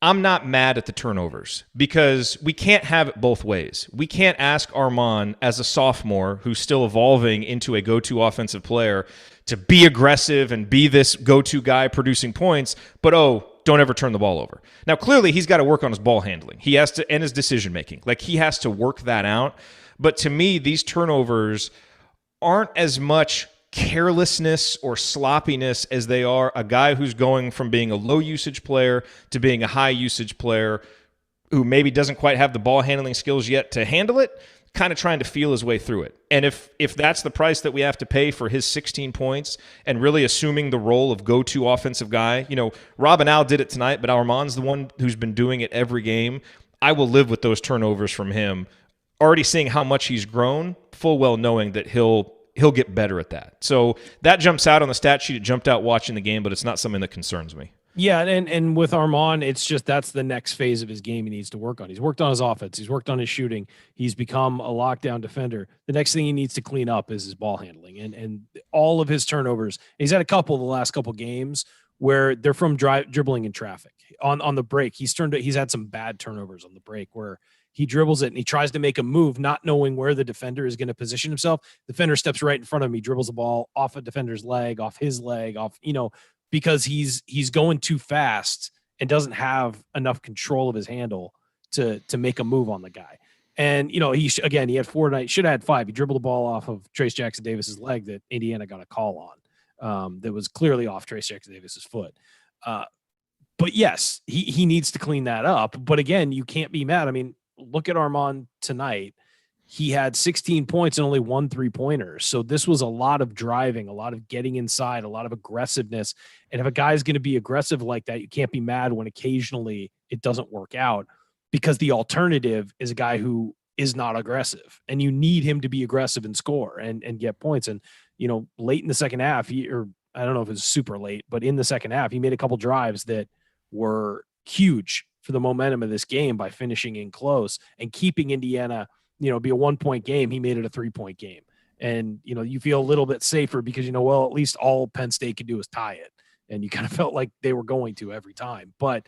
I'm not mad at the turnovers because we can't have it both ways. We can't ask Armaan, as a sophomore who's still evolving into a go-to offensive player, to be aggressive and be this go-to guy producing points, but don't ever turn the ball over. Now, clearly, he's got to work on his ball handling. He has to, and his decision-making. Like, he has to work that out. But to me, these turnovers aren't as much carelessness or sloppiness as they are a guy who's going from being a low usage player to being a high usage player who maybe doesn't quite have the ball handling skills yet to handle it, kind of trying to feel his way through it. And if that's the price that we have to pay for his 16 points and really assuming the role of go-to offensive guy, Rob and Al did it tonight, but Armaan's the one who's been doing it every game. I will live with those turnovers from him, already seeing how much he's grown, full well knowing that he'll get better at that. So that jumps out on the stat sheet. It jumped out watching the game, but it's not something that concerns me. Yeah, and with Armaan, it's just that's the next phase of his game he needs to work on. He's worked on his offense. He's worked on his shooting. He's become a lockdown defender. The next thing he needs to clean up is his ball handling. And all of his turnovers, he's had a couple the last couple games where they're from dribbling in traffic. On the break, he's had some bad turnovers on the break where he dribbles it and he tries to make a move, not knowing where the defender is going to position himself. Defender steps right in front of him. He dribbles the ball off a defender's leg, off his leg, because he's going too fast and doesn't have enough control of his handle to make a move on the guy. And, he had 4 tonight, should have had 5. He dribbled the ball off of Trayce Jackson-Davis's leg that Indiana got a call on that was clearly off Trayce Jackson-Davis's foot. But yes, he needs to clean that up. But again, you can't be mad. I mean, look at Armaan tonight. He had 16 points and only 1 3-pointer. So this was a lot of driving, a lot of getting inside, a lot of aggressiveness. And if a guy's going to be aggressive like that, you can't be mad when occasionally it doesn't work out, because the alternative is a guy who is not aggressive, and you need him to be aggressive and score and get points. And, late in the second half, I don't know if it was super late, but in the second half, he made a couple drives that were huge for the momentum of this game by finishing in close and keeping Indiana, be a 1-point game. He made it a 3-point game. And, you feel a little bit safer because, well, at least all Penn State could do is tie it. And you kind of felt like they were going to every time. But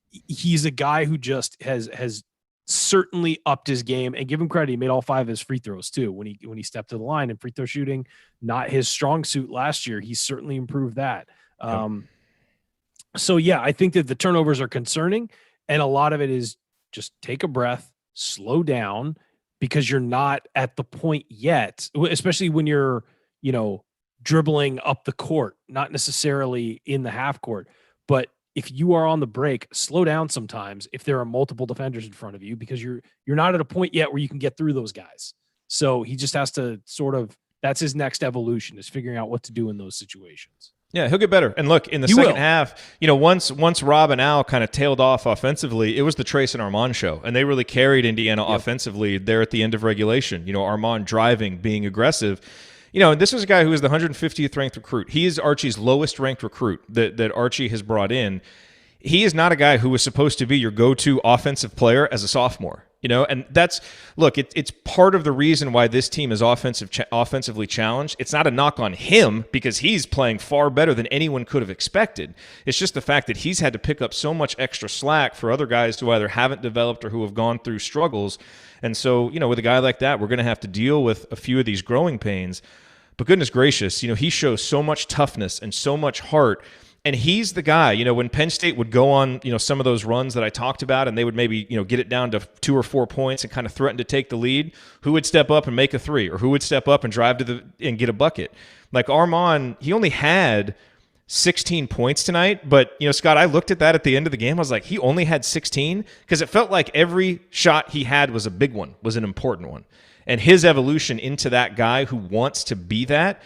he's a guy who just has certainly upped his game, and give him credit. He made all 5 of his free throws too. When he stepped to the line, and free throw shooting, not his strong suit last year. He's certainly improved that. So yeah, I think that the turnovers are concerning, and a lot of it is just take a breath, slow down, because you're not at the point yet, especially when you're, dribbling up the court, not necessarily in the half court. But if you are on the break, slow down sometimes if there are multiple defenders in front of you, because you're not at a point yet where you can get through those guys. So he just has to that's his next evolution, is figuring out what to do in those situations. Yeah, he'll get better. And look, in the second half, once Rob and Al kind of tailed off offensively, it was the Trayce and Armaan show, and they really carried Indiana offensively there at the end of regulation. Armaan driving, being aggressive. And this was a guy who was the 150th ranked recruit. He is Archie's lowest ranked recruit that Archie has brought in. He is not a guy who was supposed to be your go-to offensive player as a sophomore. And it's part of the reason why this team is offensively challenged. It's not a knock on him, because he's playing far better than anyone could have expected. It's just the fact that he's had to pick up so much extra slack for other guys who either haven't developed or who have gone through struggles. And so, with a guy like that, we're going to have to deal with a few of these growing pains. But goodness gracious, he shows so much toughness and so much heart. And he's the guy, when Penn State would go on, some of those runs that I talked about, and they would maybe, get it down to 2 or 4 points and kind of threaten to take the lead, who would step up and make a 3, or who would step up and drive and get a bucket? Like Armaan, he only had 16 points tonight, but Scott, I looked at that at the end of the game. I was like, he only had 16, because it felt like every shot he had was a big one, was an important one. And his evolution into that guy who wants to be that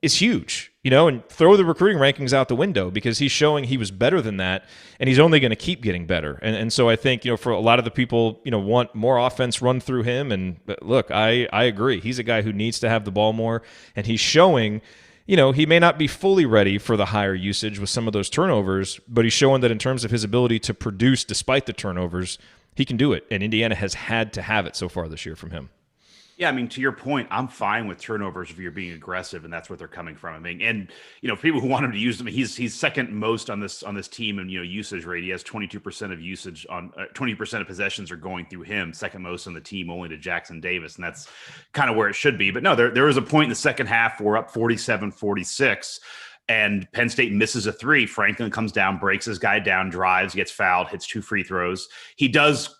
is huge, and throw the recruiting rankings out the window, because he's showing he was better than that, and he's only going to keep getting better. And so I think, for a lot of the people, want more offense run through him. And look, I agree. He's a guy who needs to have the ball more, and he's showing, he may not be fully ready for the higher usage with some of those turnovers, but he's showing that in terms of his ability to produce despite the turnovers, he can do it. And Indiana has had to have it so far this year from him. Yeah, to your point, I'm fine with turnovers if you're being aggressive, and that's what they're coming from. And people who want him to use them, he's second most on this team in usage rate. He has 22% of usage on 20% of possessions are going through him, second most on the team, only to Jackson Davis, and that's kind of where it should be. But no, there was a point in the second half where we're up 47-46. And Penn State misses a 3. Franklin comes down, breaks his guy down, drives, gets fouled, hits 2 free throws. He does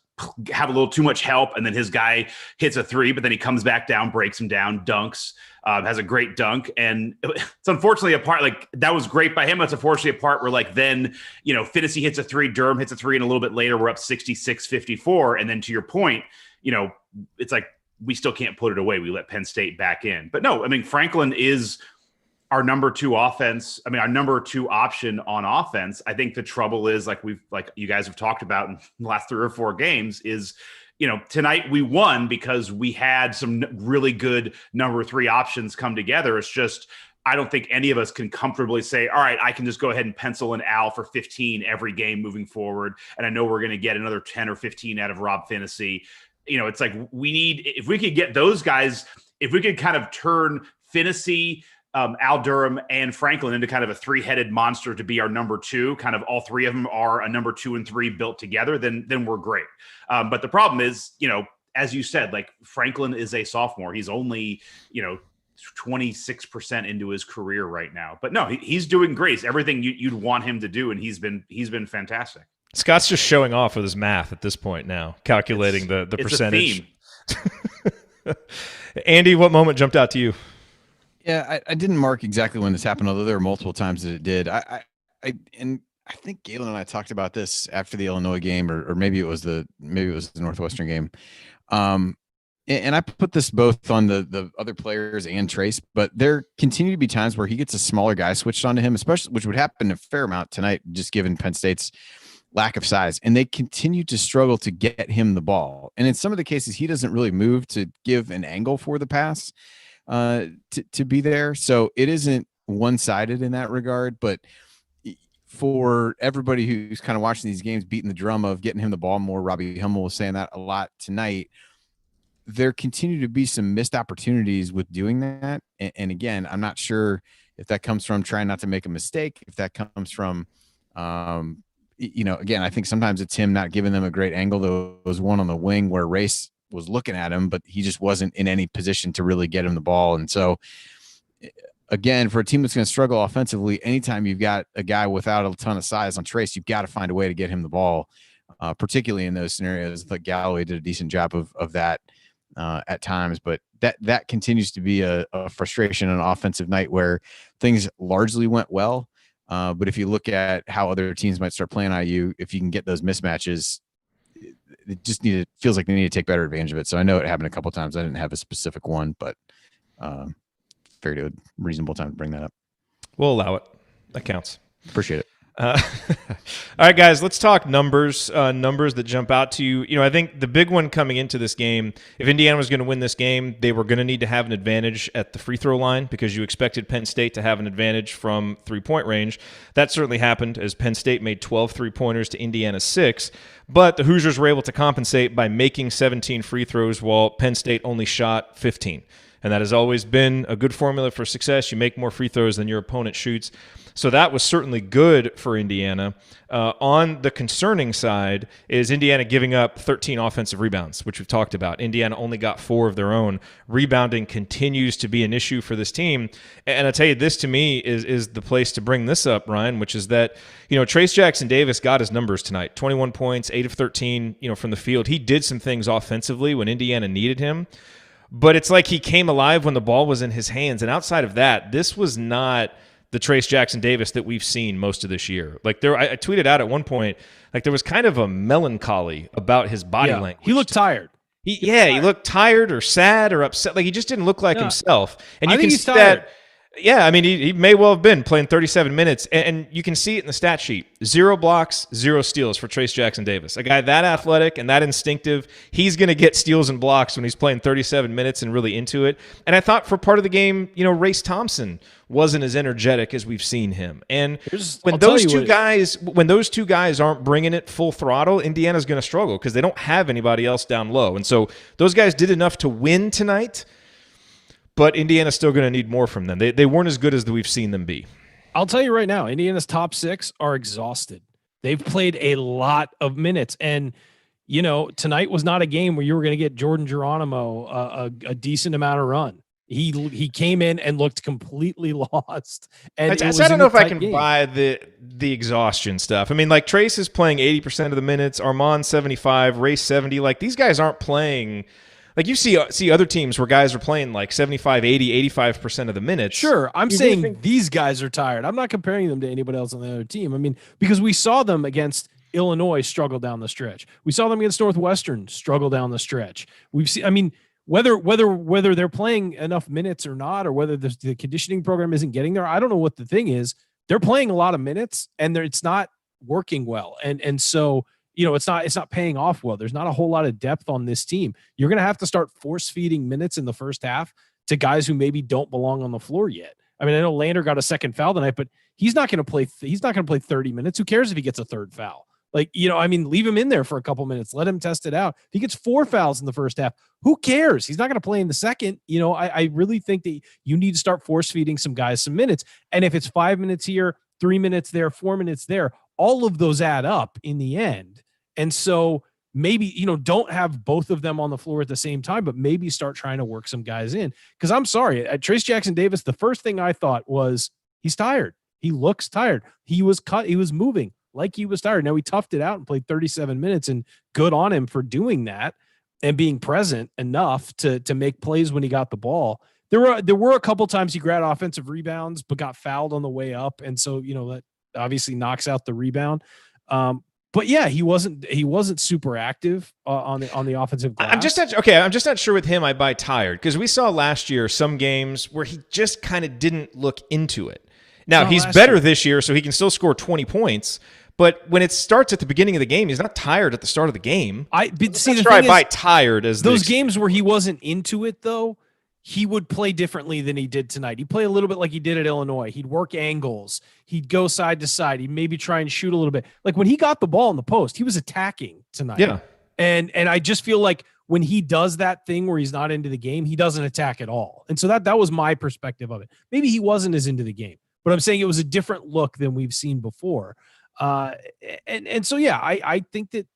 have a little too much help, and then his guy hits a 3, but then he comes back down, breaks him down, dunks, has a great dunk. And it's unfortunately a part, like, that was great by him. It's unfortunately a part where, like, then, Phinisee hits a 3, Durham hits a 3, and a little bit later we're up 66-54. And then to your point, it's like, we still can't put it away. We let Penn State back in. But no, Franklin is our number 2 offense. Our number 2 option on offense. I think the trouble is, like you guys have talked about in the last 3 or 4 games, is, tonight we won because we had some really good number 3 options come together. It's just, I don't think any of us can comfortably say, all right, I can just go ahead and pencil in Al for 15 every game moving forward. And I know we're going to get another 10 or 15 out of Rob Phinisee. It's like, if we could get those guys, if we could kind of turn Phinisee, Al Durham, and Franklin into kind of a 3-headed monster to be our number 2, kind of all 3 of them are a number 2 and 3 built together, then we're great. But the problem is, as you said, like, Franklin is a sophomore. He's only, 26% into his career right now. But no, he's doing great. It's everything you'd want him to do, and he's been fantastic. Scott's just showing off with his math at this point now, calculating the percentage. Andy, what moment jumped out to you? Yeah, I didn't mark exactly when this happened, although there were multiple times that it did. I think Galen and I talked about this after the Illinois game, or maybe it was the Northwestern game. And I put this both on the other players and Trayce, but there continue to be times where he gets a smaller guy switched onto him, especially, which would happen a fair amount tonight, just given Penn State's lack of size, and they continue to struggle to get him the ball. And in some of the cases, he doesn't really move to give an angle for the pass to be there. So it isn't one-sided in that regard, but for everybody who's kind of watching these games, beating the drum of getting him the ball more, Robbie Hummel was saying that a lot tonight. There continue to be some missed opportunities with doing that. And again, I'm not sure if that comes from trying not to make a mistake, if that comes from, again, I think sometimes it's him not giving them a great angle. There was one on the wing where Race was looking at him, but he just wasn't in any position to really get him the ball. And so, again, for a team that's going to struggle offensively, anytime you've got a guy without a ton of size on Trayce, you've got to find a way to get him the ball, particularly in those scenarios. I thought Galloway did a decent job of that at times, but that continues to be a frustration on an offensive night where things largely went well. But if you look at how other teams might start playing IU, if you can get those mismatches, it just feels like they need to take better advantage of it. So I know it happened a couple of times. I didn't have a specific one, but figured a reasonable time to bring that up. We'll allow it. That counts. Appreciate it. All right, guys, let's talk numbers that jump out to you. I think the big one coming into this game, if Indiana was going to win this game, they were going to need to have an advantage at the free throw line because you expected Penn State to have an advantage from three-point range. That certainly happened as Penn State made 12 three-pointers to Indiana's 6, but the Hoosiers were able to compensate by making 17 free throws while Penn State only shot 15. And that has always been a good formula for success. You make more free throws than your opponent shoots. So that was certainly good for Indiana. On the concerning side is Indiana giving up 13 offensive rebounds, which we've talked about. Indiana only got 4 of their own. Rebounding continues to be an issue for this team. And I tell you, this to me is the place to bring this up, Ryan, which is that, Trayce Jackson-Davis got his numbers tonight. 21 points, 8 of 13, from the field. He did some things offensively when Indiana needed him. But it's like he came alive when the ball was in his hands. And outside of that, this was not the Trayce Jackson-Davis that we've seen most of this year. Like I tweeted out at one point, like there was kind of a melancholy about his body language. He looked tired. He looked tired or sad or upset. Like he just didn't look like himself. And you can see tired. that. Yeah, I mean, he may well have been playing 37 minutes, and you can see it in the stat sheet. 0 blocks, 0 steals for Trayce Jackson-Davis. A guy that athletic and that instinctive, he's going to get steals and blocks when he's playing 37 minutes and really into it. And I thought for part of the game, Race Thompson wasn't as energetic as we've seen him. And when those two guys aren't bringing it full throttle, Indiana's going to struggle because they don't have anybody else down low. And so those guys did enough to win tonight. But Indiana's still going to need more from them. They weren't as good as we've seen them be. I'll tell you right now, Indiana's top 6 are exhausted. They've played a lot of minutes. And, tonight was not a game where you were going to get Jordan Geronimo a decent amount of run. He came in and looked completely lost. And I don't know if I can buy the exhaustion stuff. I mean, like Trayce is playing 80% of the minutes, Armaan 75, Race 70. Like these guys aren't playing. Like you see other teams where guys are playing like 75, 80, 85% of the minutes. Sure. I'm saying these guys are tired. I'm not comparing them to anybody else on the other team. I mean, because we saw them against Illinois struggle down the stretch. We saw them against Northwestern struggle down the stretch. We've seen, I mean, whether they're playing enough minutes or not, or whether the conditioning program isn't getting there, I don't know what the thing is. They're playing a lot of minutes and it's not working well. And so, it's not paying off well. There's not a whole lot of depth on this team. You're going to have to start force feeding minutes in the first half to guys who maybe don't belong on the floor yet. I mean, I know Lander got a second foul tonight, but he's not going to play. He's not going to play 30 minutes. Who cares if he gets a third foul? Like, leave him in there for a couple minutes. Let him test it out. If he gets 4 fouls in the first half, who cares? He's not going to play in the second. I really think that you need to start force feeding some guys some minutes. And if it's 5 minutes here, 3 minutes there, 4 minutes there, all of those add up in the end. And so maybe, don't have both of them on the floor at the same time, but maybe start trying to work some guys in. Because I'm sorry, at Trayce Jackson-Davis, the first thing I thought was he's tired. He looks tired. He was cut. He was moving like he was tired. Now he toughed it out and played 37 minutes, and good on him for doing that and being present enough to make plays when he got the ball. There were a couple times he grabbed offensive rebounds, but got fouled on the way up. And so, that obviously knocks out the rebound. But yeah, he wasn't super active on the offensive glass. I'm just not sure with him. I buy tired because we saw last year some games where he just kind of didn't look into it. Now he's better this year, so he can still score 20 points. But when it starts at the beginning of the game, he's not tired at the start of the game. I buy tired as those games where he wasn't into it though. He would play differently than he did tonight. He'd play a little bit like he did at Illinois. He'd work angles. He'd go side to side. He'd maybe try and shoot a little bit. Like when he got the ball in the post, he was attacking tonight. Yeah. And I just feel like when he does that thing where he's not into the game, he doesn't attack at all. And so that was my perspective of it. Maybe he wasn't as into the game, but I'm saying it was a different look than we've seen before. And so, yeah, I think that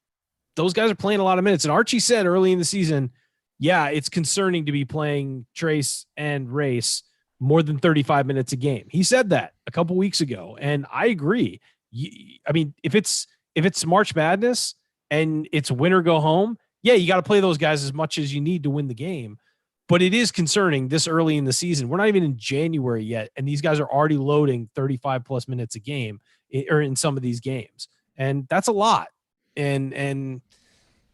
those guys are playing a lot of minutes. And Archie said early in the season, yeah, it's concerning to be playing Trayce and Race more than 35 minutes a game. He said that a couple weeks ago, and I agree. I mean, if it's March Madness and it's win or go home, yeah, you got to play those guys as much as you need to win the game. But it is concerning this early in the season. We're not even in January yet, and these guys are already loading 35 plus minutes a game or in some of these games, and that's a lot. And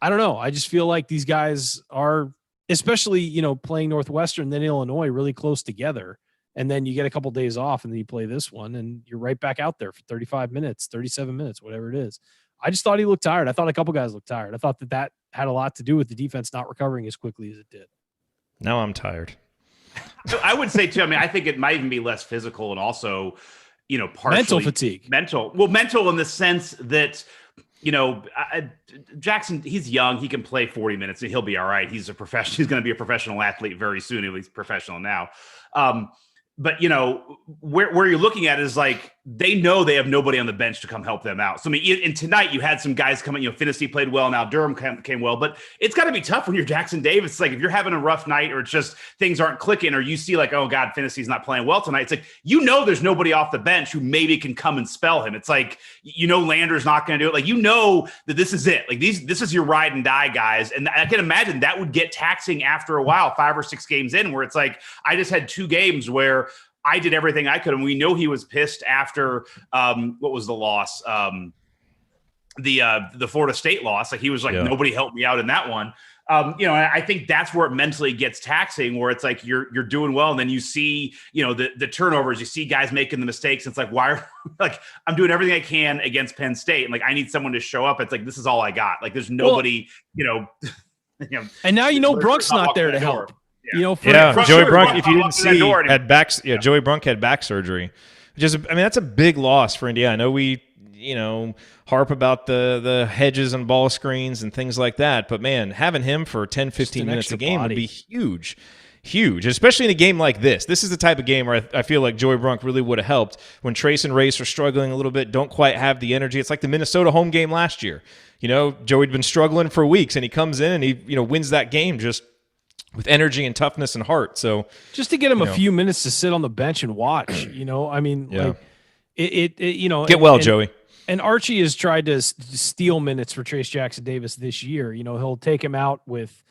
I don't know. I just feel like these guys are, especially, playing Northwestern, then Illinois, really close together. And then you get a couple of days off and then you play this one and you're right back out there for 35 minutes, 37 minutes, whatever it is. I just thought he looked tired. I thought a couple guys looked tired. I thought that had a lot to do with the defense not recovering as quickly as it did. Now I'm tired. I would say too, I think it might even be less physical and also, partially mental fatigue. Mental in the sense that, Jackson, he's young. He can play 40 minutes and he'll be all right. He's a professional. He's going to be a professional athlete very soon. At least professional now. But where you're looking at is like, they know they have nobody on the bench to come help them out. So, and tonight you had some guys coming, Phinisee played well. Now Durham came well, but it's got to be tough when you're Jackson Davis. It's like, if you're having a rough night or it's just things aren't clicking, or you see like, oh God, Finnesee's not playing well tonight. It's like, there's nobody off the bench who maybe can come and spell him. It's like, Lander's not going to do it. Like, that this is it. Like this is your ride and die guys. And I can imagine that would get taxing after a while, 5 or 6 games in, where it's like, I just had 2 games where I did everything I could. And we know he was pissed after, what was the loss? The Florida State loss. Like, he was like, nobody helped me out in that one. I think that's where it mentally gets taxing, where it's like, you're doing well. And then you see, the turnovers, you see guys making the mistakes. It's like, why are like, I'm doing everything I can against Penn State. And like, I need someone to show up. It's like, this is all I got. Like, there's nobody, and now, Brunk's not there to help. Joey Brunk, if you didn't see, Joey Brunk had back surgery. That's a big loss for Indiana. I know we, harp about the hedges and ball screens and things like that, but man, having him for 10, 15 minutes a game would be huge, especially in a game like this. This is the type of game where I feel like Joey Brunk really would have helped when Trayce and Race are struggling a little bit, don't quite have the energy. It's like the Minnesota home game last year. Joey'd been struggling for weeks, and he comes in and he, wins that game just with energy and toughness and heart. So just to get him a few minutes to sit on the bench and watch, like get well, Joey. And Archie has tried to steal minutes for Trayce Jackson Davis this year. He'll take him out with,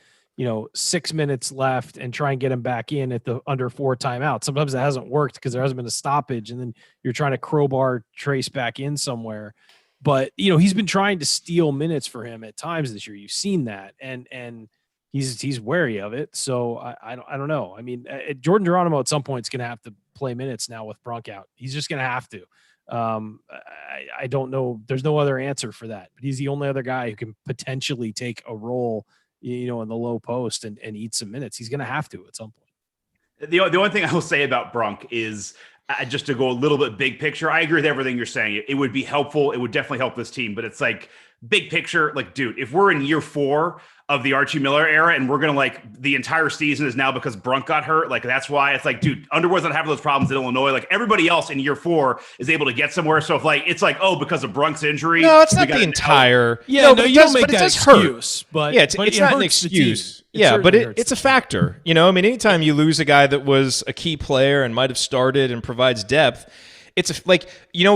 6 minutes left and try and get him back in at the under 4 timeouts. Sometimes it hasn't worked because there hasn't been a stoppage, and then you're trying to crowbar Trayce back in somewhere. But, he's been trying to steal minutes for him at times this year. You've seen that. And he's wary of it. So I don't know. Jordan Geronimo at some point is going to have to play minutes now with Brunk out. He's just going to have to. I don't know. There's no other answer for that. But he's the only other guy who can potentially take a role, in the low post and eat some minutes. He's going to have to at some point. The only thing I will say about Brunk is, just to go a little bit big picture, I agree with everything you're saying. It would be helpful. It would definitely help this team. But it's like, big picture, like, dude, if we're in year 4 of the Archie Miller era and we're going to the entire season is now because Brunk got hurt. Like, that's why it's like, dude, Underwood's not having those problems in Illinois. Like, everybody else in year 4 is able to get somewhere. So if it's like, oh, because of Brunk's injury. No, it's not the entire. Yeah, no, you don't make that excuse. But yeah, it's not an excuse. Yeah, but it's a factor. Anytime you lose a guy that was a key player and might have started and provides depth, it's what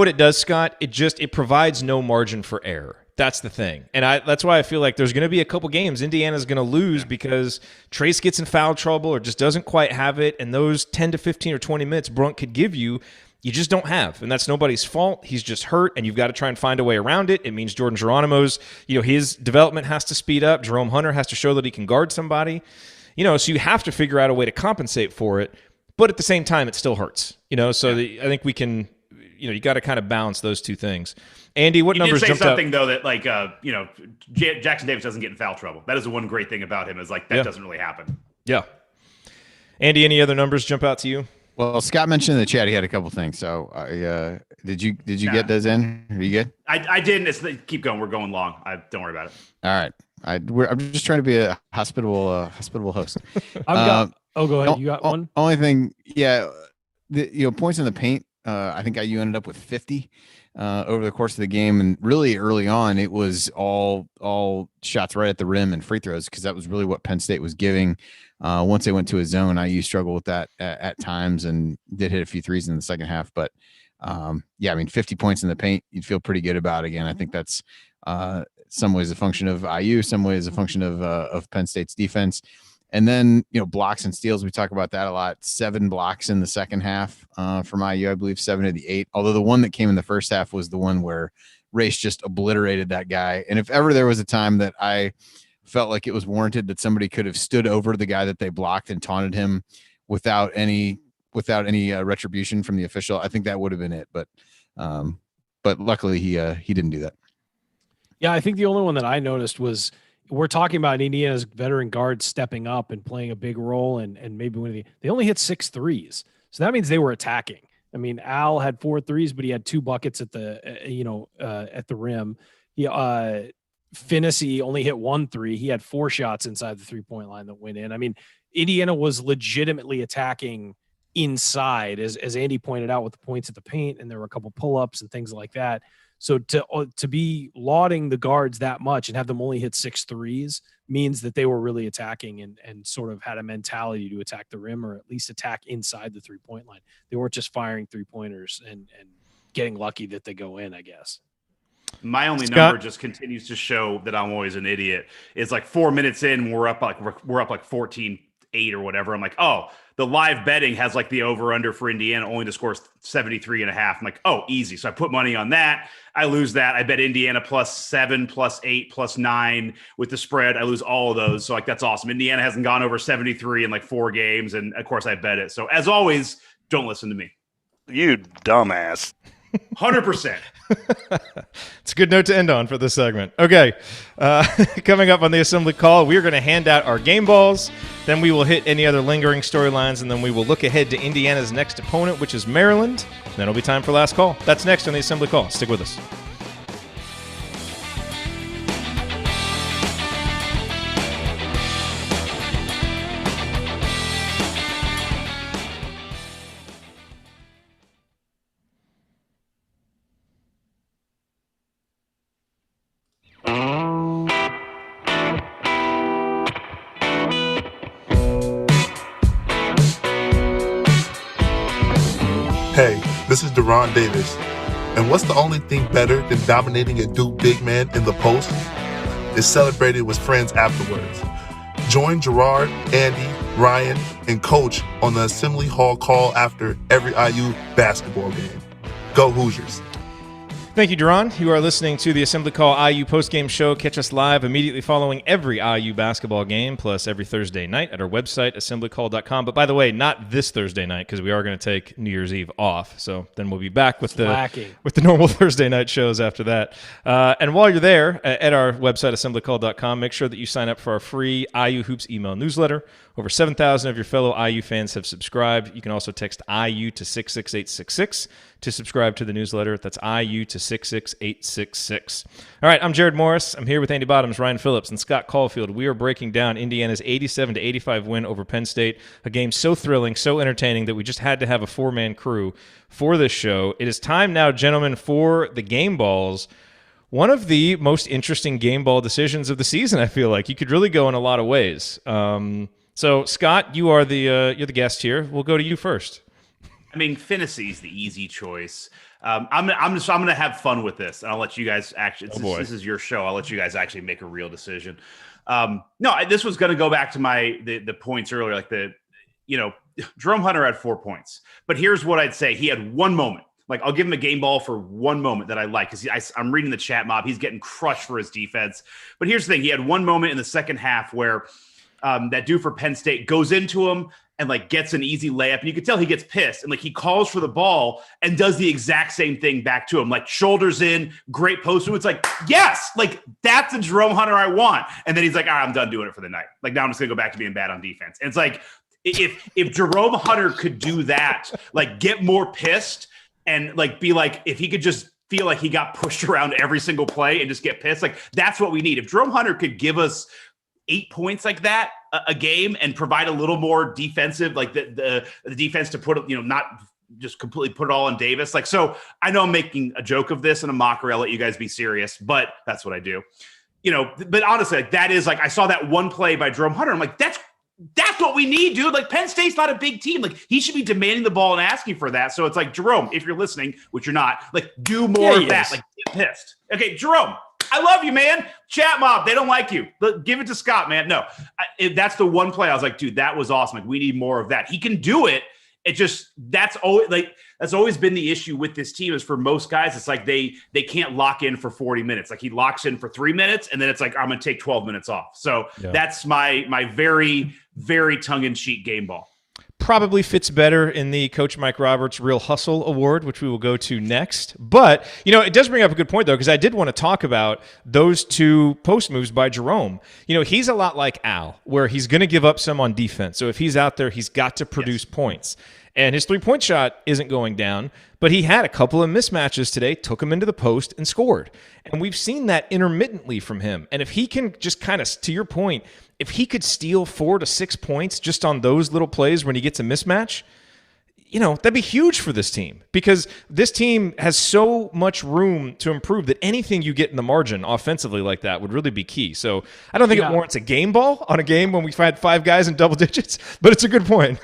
it does, Scott? It provides no margin for error. That's the thing. And that's why I feel like there's going to be a couple games Indiana's going to lose because Trayce gets in foul trouble or just doesn't quite have it. And those 10 to 15 or 20 minutes Brunk could give you, you just don't have. And that's nobody's fault. He's just hurt, and you've got to try and find a way around it. It means Jordan Geronimo's, his development has to speed up. Jerome Hunter has to show that he can guard somebody. So you have to figure out a way to compensate for it. But at the same time, it still hurts. I think we can, you got to kind of balance those two things. Andy, what numbers jumped out? Something, though, that Jackson Davis doesn't get in foul trouble. That is the one great thing about him, is that doesn't really happen. Yeah. Andy, any other numbers jump out to you? Well, Scott mentioned in the chat he had a couple things. So did you get those in? Are you good? I didn't. Keep going. We're going long. Don't worry about it. All right. I'm just trying to be a hospitable host. Go ahead. You got one? Only thing, points in the paint. I think IU ended up with 50. over the course of the game. And really early on, it was all shots right at the rim and free throws, because that was really what Penn State was giving. Once they went to a zone, IU struggled with that at times and did hit a few threes in the second half. But 50 points in the paint, you'd feel pretty good about. Again, I think that's some ways a function of IU, some ways a function of Penn State's defense. And then, blocks and steals, we talk about that a lot. 7 blocks in the second half from IU, I believe 7 of the 8. Although the one that came in the first half was the one where Trayce just obliterated that guy. And if ever there was a time that I felt like it was warranted that somebody could have stood over the guy that they blocked and taunted him without any retribution from the official, I think that would have been it. But luckily he didn't do that. Yeah, I think the only one that I noticed was, we're talking about Indiana's veteran guards stepping up and playing a big role, and maybe winning. They only hit 6 threes, so that means they were attacking. I mean, Al had 4 threes, but he had 2 buckets at the at the rim. Phinisee only hit 1 3. He had 4 shots inside the 3-point line that went in. I mean, Indiana was legitimately attacking inside, as Andy pointed out, with the points at the paint, and there were a couple pull-ups and things like that. So to be lauding the guards that much and have them only hit 6 threes means that they were really attacking and sort of had a mentality to attack the rim, or at least attack inside the 3-point line. They weren't just firing 3-pointers and getting lucky that they go in, I guess. My only number just continues to show that I'm always an idiot. It's like 4 minutes in, we're up like 14-8 or whatever. I'm like, oh, the live betting has like the over under for Indiana only to score 73.5. I'm like, oh, easy. So I put money on that. I lose that. I bet Indiana +7, +8, +9 with the spread. I lose all of those. So like, that's awesome. Indiana hasn't gone over 73 in like 4 games. And of course I bet it. So as always, don't listen to me. You dumbass. 100%. It's a good note to end on for this segment. Okay, coming up on the Assembly Call, we are going to hand out our game balls. Then we will hit any other lingering storylines, and then we will look ahead to Indiana's next opponent, which is Maryland. Then it'll be time for last call. That's next on the Assembly Call. Stick with us. Hey, this is Deron Davis. And what's the only thing better than dominating a Duke big man in the post? Is celebrating with friends afterwards. Join Jerod, Andy, Ryan, and Coach on the Assembly Hall call after every IU basketball game. Go Hoosiers. Thank you, Jerron. You are listening to the Assembly Call IU postgame show. Catch us live immediately following every IU basketball game, plus every Thursday night at our website, assemblycall.com. But by the way, not this Thursday night, because we are going to take New Year's Eve off. So then we'll be back with the normal Thursday night shows after that. And while you're there at our website, assemblycall.com, make sure that you sign up for our free IU Hoops email newsletter. Over 7,000 of your fellow IU fans have subscribed. You can also text IU to 66866 to subscribe to the newsletter. That's IU to 66866. All right, I'm Jerod Morris. I'm here with Andy Bottoms, Ryan Phillips, and Scott Caulfield. We are breaking down Indiana's 87-85 win over Penn State, a game so thrilling, so entertaining that we just had to have a 4-man crew for this show. It is time now, gentlemen, for the game balls. One of the most interesting game ball decisions of the season, I feel like. You could really go in a lot of ways. So, Scott, you are you're the guest here. We'll go to you first. I mean, Phinisee is the easy choice. I'm gonna have fun with this, and I'll let you guys actually. This is your show. I'll let you guys actually make a real decision. This was gonna go back to the points earlier, like Jerome Hunter had 4 points, but here's what I'd say: he had one moment. Like, I'll give him a game ball for one moment that I like, because I'm reading the chat mob. He's getting crushed for his defense. But here's the thing: he had one moment in the second half where that dude for Penn State goes into him and like gets an easy layup, and you can tell he gets pissed, and like he calls for the ball and does the exact same thing back to him, like shoulders in, great post. It's like, yes, like that's the Jerome Hunter I want. And then he's like, all right, I'm done doing it for the night. Like, now I'm just gonna go back to being bad on defense. And it's like, if Jerome Hunter could do that, like get more pissed and like be like, if he could just feel like he got pushed around every single play and just get pissed, like that's what we need. If Jerome Hunter could give us 8 points like that a game and provide a little more defensive, like the defense to put, not just completely put it all on Davis. Like, so I know I'm making a joke of this and a mockery. I'll let you guys be serious, but that's what I do. But honestly, like, that is like, I saw that one play by Jerome Hunter. I'm like, that's what we need, dude. Like, Penn State's not a big team. Like, he should be demanding the ball and asking for that. So it's like, Jerome, if you're listening, which you're not, like, do more of that. Like, get pissed. Okay, Jerome, I love you, man. Chat mob, they don't like you. Give it to Scott, man. No, that's the one play I was like, dude, that was awesome. Like, we need more of that. He can do it. It just, that's always been the issue with this team, is for most guys, it's like they can't lock in for 40 minutes. Like, he locks in for 3 minutes and then it's like, I'm going to take 12 minutes off. So that's my very, very tongue-in-cheek game ball. Probably fits better in the Coach Mike Roberts Real Hustle Award, which we will go to next. But, it does bring up a good point, though, because I did want to talk about those two post moves by Jerome. He's a lot like Al, where he's going to give up some on defense. So if he's out there, he's got to produce points. And his three-point shot isn't going down, but he had a couple of mismatches today, took him into the post, and scored. And we've seen that intermittently from him. And if he can just kind of, to your point, if he could steal 4 to 6 points just on those little plays when he gets a mismatch, that'd be huge for this team, because this team has so much room to improve that anything you get in the margin offensively like that would really be key. So I don't think it warrants a game ball on a game when we've had 5 guys in double digits, but it's a good point.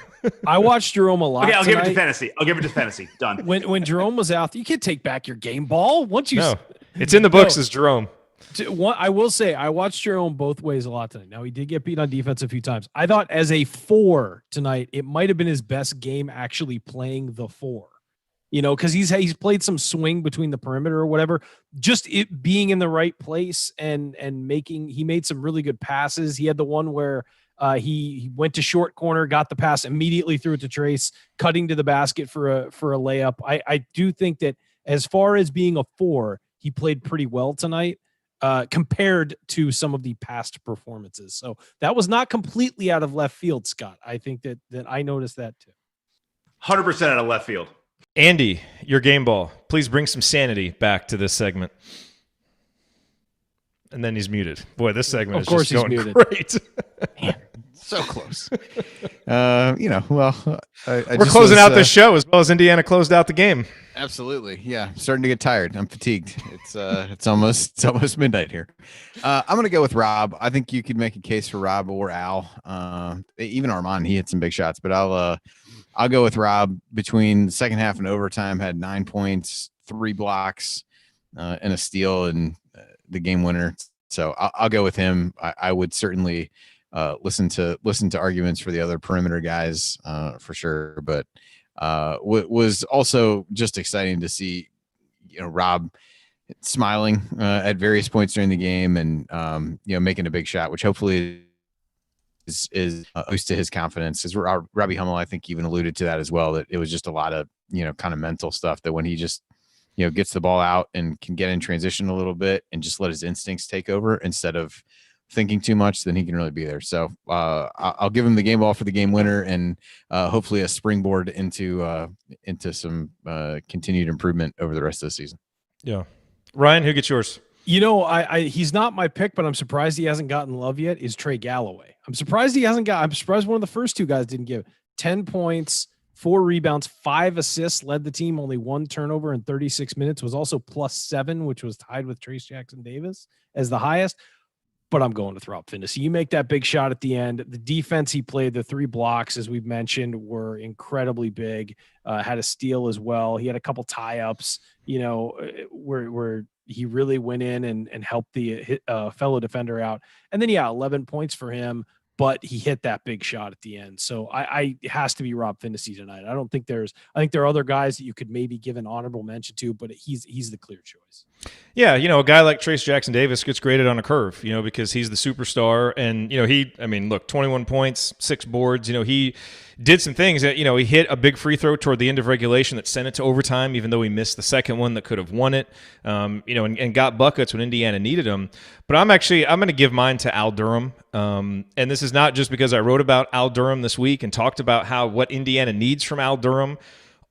I watched Jerome a lot. Okay, I'll tonight. give it to Phinisee. Done. When Jerome was out, you can't take back your game ball. No, it's in the books as Jerome. I will say, I watched Jerome both ways a lot tonight. Now, he did get beat on defense a few times. I thought as a 4 tonight, it might have been his best game actually playing the 4. Because he's played some swing between the perimeter or whatever. Just it being in the right place and he made some really good passes. He had the one where he went to short corner, got the pass, immediately threw it to Trayce, cutting to the basket for a layup. I do think that as far as being a 4, he played pretty well tonight. Compared to some of the past performances. So that was not completely out of left field, Scott. I think that I noticed that too. 100% out of left field. Andy, your game ball. Please bring some sanity back to this segment. And then he's muted. Boy, this segment is just going muted. Great. Man, so close. We're closing out this show as well as Indiana closed out the game. Absolutely. Yeah. I'm starting to get tired. I'm fatigued. It's almost midnight here. I'm going to go with Rob. I think you could make a case for Rob or Al. Even Armaan, he hit some big shots, but I'll go with Rob. Between the second half and overtime, had 9 points, 3 blocks, and a steal, and the game winner. So I'll go with him. I would certainly listen to arguments for the other perimeter guys for sure, but was also just exciting to see, Rob smiling at various points during the game and making a big shot, which hopefully is a boost to his confidence. As Robbie Hummel, I think, even alluded to that as well, that it was just a lot of kind of mental stuff, that when he just gets the ball out and can get in transition a little bit and just let his instincts take over instead of thinking too much, then he can really be there. So I'll give him the game ball for the game winner, and hopefully a springboard into some continued improvement over the rest of the season. Yeah. Ryan, who gets yours? He's not my pick, but I'm surprised he hasn't gotten love yet, is Trey Galloway. I'm surprised one of the first 2 guys didn't give 10 points, 4 rebounds, 5 assists, led the team, only 1 turnover in 36 minutes, was also +7, which was tied with Trayce Jackson-Davis as the highest. But I'm going with Rob Phinisee. You make that big shot at the end. The defense he played, the 3 blocks, as we've mentioned, were incredibly big. Had a steal as well. He had a couple tie-ups, where he really went in and helped the fellow defender out. And then, 11 points for him, but he hit that big shot at the end. So it has to be Rob Phinisee tonight. I think there are other guys that you could maybe give an honorable mention to, but he's the clear choice. Yeah, a guy like Trayce Jackson-Davis gets graded on a curve, because he's the superstar. And, look, 21 points, 6 boards. He did some things that, he hit a big free throw toward the end of regulation that sent it to overtime, even though he missed the second one that could have won it, and got buckets when Indiana needed him. But I'm going to give mine to Al Durham. And this is not just because I wrote about Al Durham this week and talked about what Indiana needs from Al Durham.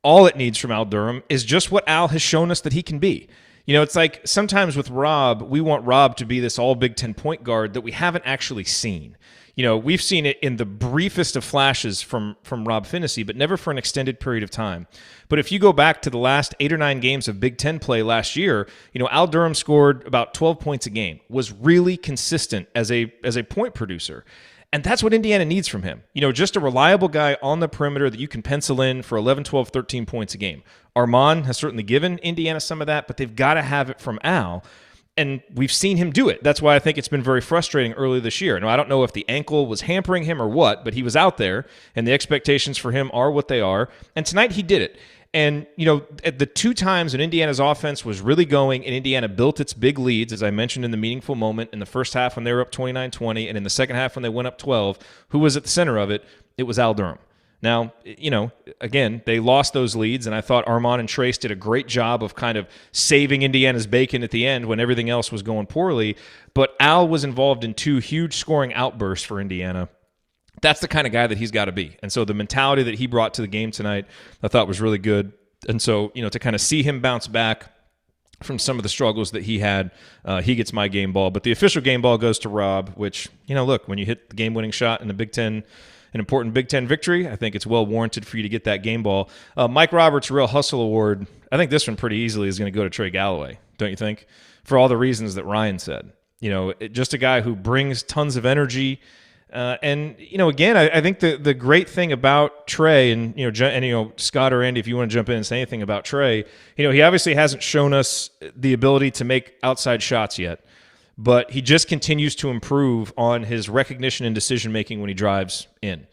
All it needs from Al Durham is just what Al has shown us that he can be. It's like sometimes with Rob, we want Rob to be this all Big Ten point guard that we haven't actually seen. we've seen it in the briefest of flashes from Rob Phinisee, but never for an extended period of time. But if you go back to the last 8 or 9 games of Big Ten play last year, Al Durham scored about 12 points a game, was really consistent as a point producer. And that's what Indiana needs from him. Just a reliable guy on the perimeter that you can pencil in for 11, 12, 13 points a game. Armaan has certainly given Indiana some of that, but they've got to have it from Al. And we've seen him do it. That's why I think it's been very frustrating early this year. Now, I don't know if the ankle was hampering him or what, but he was out there, and the expectations for him are what they are. And tonight he did it. And, at the 2 times when Indiana's offense was really going and Indiana built its big leads, as I mentioned in the meaningful moment, in the first half when they were up 29-20 and in the second half when they went up 12, who was at the center of it? It was Al Durham. Now, again, they lost those leads, and I thought Armaan and Trayce did a great job of kind of saving Indiana's bacon at the end when everything else was going poorly. But Al was involved in 2 huge scoring outbursts for Indiana. That's the kind of guy that he's got to be. And so the mentality that he brought to the game tonight, I thought was really good. And so, to kind of see him bounce back from some of the struggles that he had, he gets my game ball. But the official game ball goes to Rob, which, look, when you hit the game-winning shot in the Big Ten, an important Big Ten victory, I think it's well warranted for you to get that game ball. Mike Roberts' Real Hustle Award, I think this one pretty easily is going to go to Trey Galloway, don't you think? For all the reasons that Ryan said. Just a guy who brings tons of energy. And again, I think the great thing about Trey, and Scott or Andy, if you want to jump in and say anything about Trey, he obviously hasn't shown us the ability to make outside shots yet. But he just continues to improve on his recognition and decision-making when he drives in.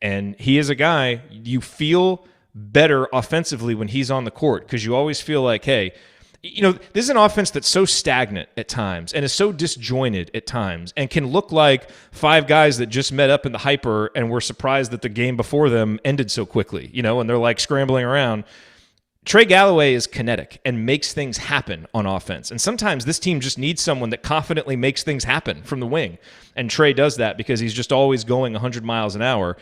And he is a guy, you feel better offensively when he's on the court because you always feel like, hey, this is an offense that's so stagnant at times and is so disjointed at times and can look like 5 guys that just met up in the hyper and were surprised that the game before them ended so quickly, and they're like scrambling around. Trey Galloway is kinetic and makes things happen on offense. And sometimes this team just needs someone that confidently makes things happen from the wing. And Trey does that because he's just always going 100 miles an hour.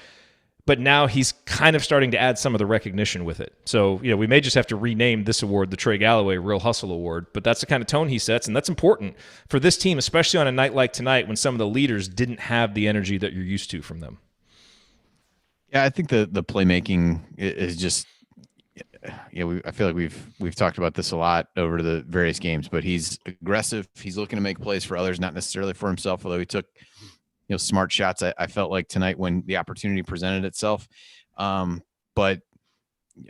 But now he's kind of starting to add some of the recognition with it. So, we may just have to rename this award the Trey Galloway Real Hustle Award. But that's the kind of tone he sets, and that's important for this team, especially on a night like tonight when some of the leaders didn't have the energy that you're used to from them. Yeah, I think the playmaking is just – I feel like we've talked about this a lot over the various games, but he's aggressive. He's looking to make plays for others, not necessarily for himself, although he took, smart shots. I felt like tonight when the opportunity presented itself. But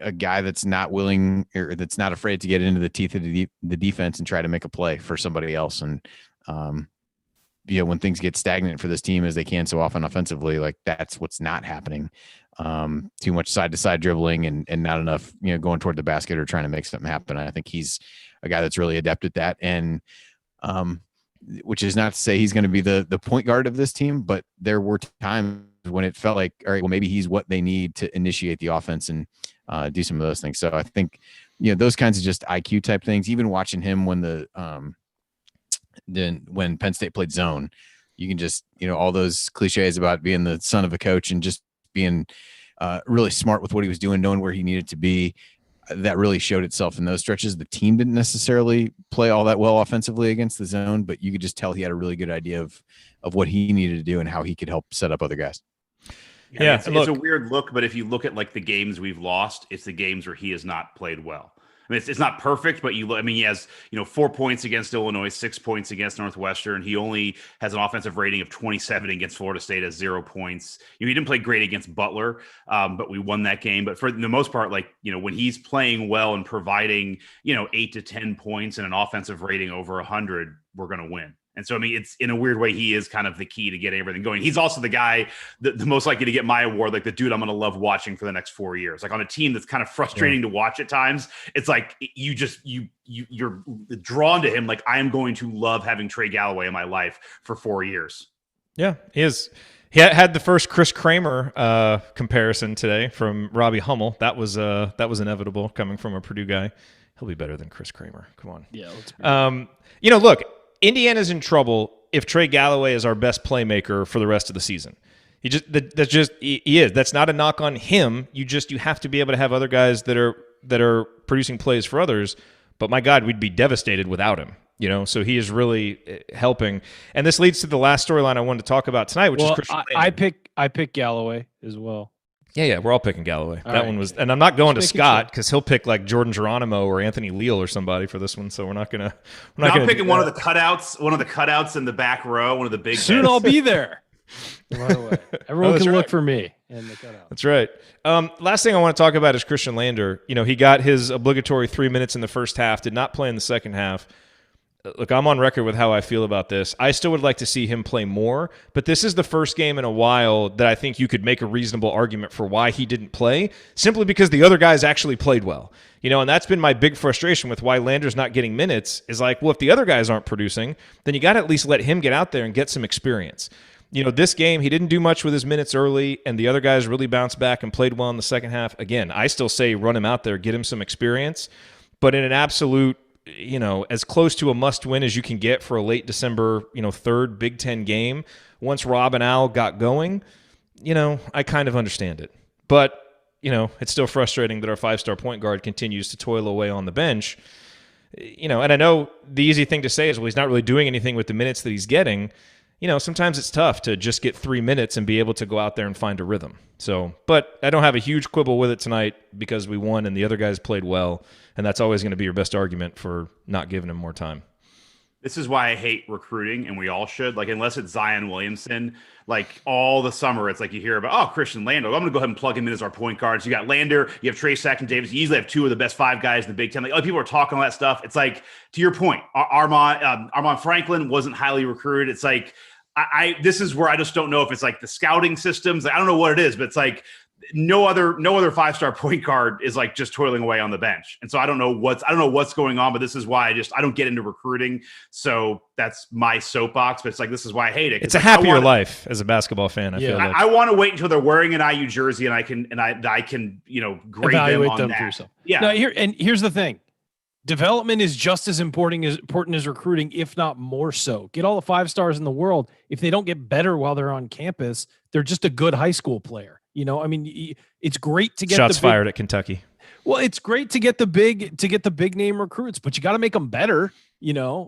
a guy that's not willing or that's not afraid to get into the teeth of the defense and try to make a play for somebody else. And, when things get stagnant for this team as they can so often offensively, like that's what's not happening. Too much side-to-side dribbling and not enough, going toward the basket or trying to make something happen. I think he's a guy that's really adept at that. And which is not to say he's going to be the point guard of this team, but there were times when it felt like, all right, well, maybe he's what they need to initiate the offense and do some of those things. So I think, those kinds of just IQ type things, even watching him when when Penn State played zone, you can just, all those cliches about being the son of a coach and just being really smart with what he was doing, knowing where he needed to be. That really showed itself in those stretches. The team didn't necessarily play all that well offensively against the zone, but you could just tell he had a really good idea of what he needed to do and how he could help set up other guys. Yeah, it's a weird look, but if you look at like the games we've lost, it's the games where he has not played well. I mean, it's not perfect, but he has, 4 points against Illinois, 6 points against Northwestern. He only has an offensive rating of 27 against Florida State, has 0 points. He didn't play great against Butler, but we won that game. But for the most part, when he's playing well and providing, 8 to 10 points and an offensive rating over 100, we're going to win. And so, it's in a weird way, he is kind of the key to getting everything going. He's also the guy the most likely to get my award, like the dude I'm going to love watching for the next 4 years. Like on a team that's kind of frustrating to watch at times, it's like you're drawn to him. Like I am going to love having Trey Galloway in my life for 4 years. Yeah, he is. He had the first Chris Kramer comparison today from Robbie Hummel. That was inevitable coming from a Purdue guy. He'll be better than Chris Kramer. Come on. Yeah. Look. Indiana's in trouble if Trey Galloway is our best playmaker for the rest of the season. He is. That's not a knock on him. You have to be able to have other guys that are producing plays for others. But my God, we'd be devastated without him. So he is really helping. And this leads to the last storyline I wanted to talk about tonight, which is Christian Lander. I pick Galloway as well. Yeah, we're all picking Galloway. All that right. one was, and I'm not going to Just making Scott sure. because he'll pick like Jordan Geronimo or Anthony Leal or somebody for this one. So we're not gonna. I'm picking one of the cutouts in the back row, one of the big. Soon guys. I'll be there. By the way, everyone can look for me in the cutout. That's right. Last thing I want to talk about is Christian Lander. He got his obligatory 3 minutes in the first half, did not play in the second half. Look, I'm on record with how I feel about this. I still would like to see him play more, but this is the first game in a while that I think you could make a reasonable argument for why he didn't play, simply because the other guys actually played well. And that's been my big frustration with why Lander's not getting minutes is like, well, if the other guys aren't producing, then you got to at least let him get out there and get some experience. This game, he didn't do much with his minutes early, and the other guys really bounced back and played well in the second half. Again, I still say run him out there, get him some experience, but in an absolute as close to a must-win as you can get for a late December, third Big Ten game. Once Rob and Al got going, I kind of understand it. But, it's still frustrating that our five-star point guard continues to toil away on the bench. And I know the easy thing to say is, well, he's not really doing anything with the minutes that he's getting. Sometimes it's tough to just get 3 minutes and be able to go out there and find a rhythm. So, but I don't have a huge quibble with it tonight because we won and the other guys played well, and that's always going to be your best argument for not giving him more time. This is why I hate recruiting, and we all should. Like, unless it's Zion Williamson, like all the summer, it's like you hear about, Christian Lander. I'm going to go ahead and plug him in as our point guards. You got Lander, you have Trayce and Davis. You usually have two of the best five guys in the Big Ten. Like, people are talking all that stuff. It's like, to your point, Armaan Franklin wasn't highly recruited. It's like, this is where I just don't know if it's like the scouting systems. I don't know what it is, but it's like no other five-star point guard is like just toiling away on the bench. And so I don't know what's going on, but this is why I don't get into recruiting. So that's my soapbox, but it's like, this is why I hate it. It's a happier life as a basketball fan. I feel like I want to wait until they're wearing an IU jersey and I can grade evaluate them on them that. for yourself. Yeah. Now, here's the thing. Development is just as important as recruiting, if not more so. Get all the 5 stars in the world. If they don't get better while they're on campus, they're just a good high school player. It's great to get shots fired at Kentucky. Well, it's great to get the big name recruits, but you got to make them better.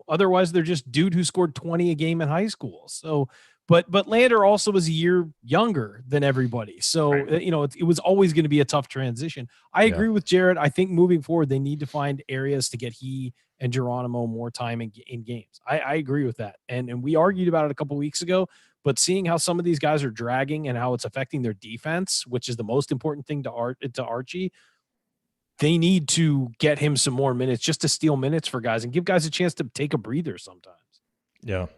Otherwise they're just dude who scored 20 a game in high school. So, but Lander also was a year younger than everybody. So, right. It was always going to be a tough transition. I agree with Jerod. I think moving forward, they need to find areas to get he and Geronimo more time in games. I agree with that. And we argued about it a couple weeks ago, but seeing how some of these guys are dragging and how it's affecting their defense, which is the most important thing to Archie, they need to get him some more minutes just to steal minutes for guys and give guys a chance to take a breather sometimes. Yeah.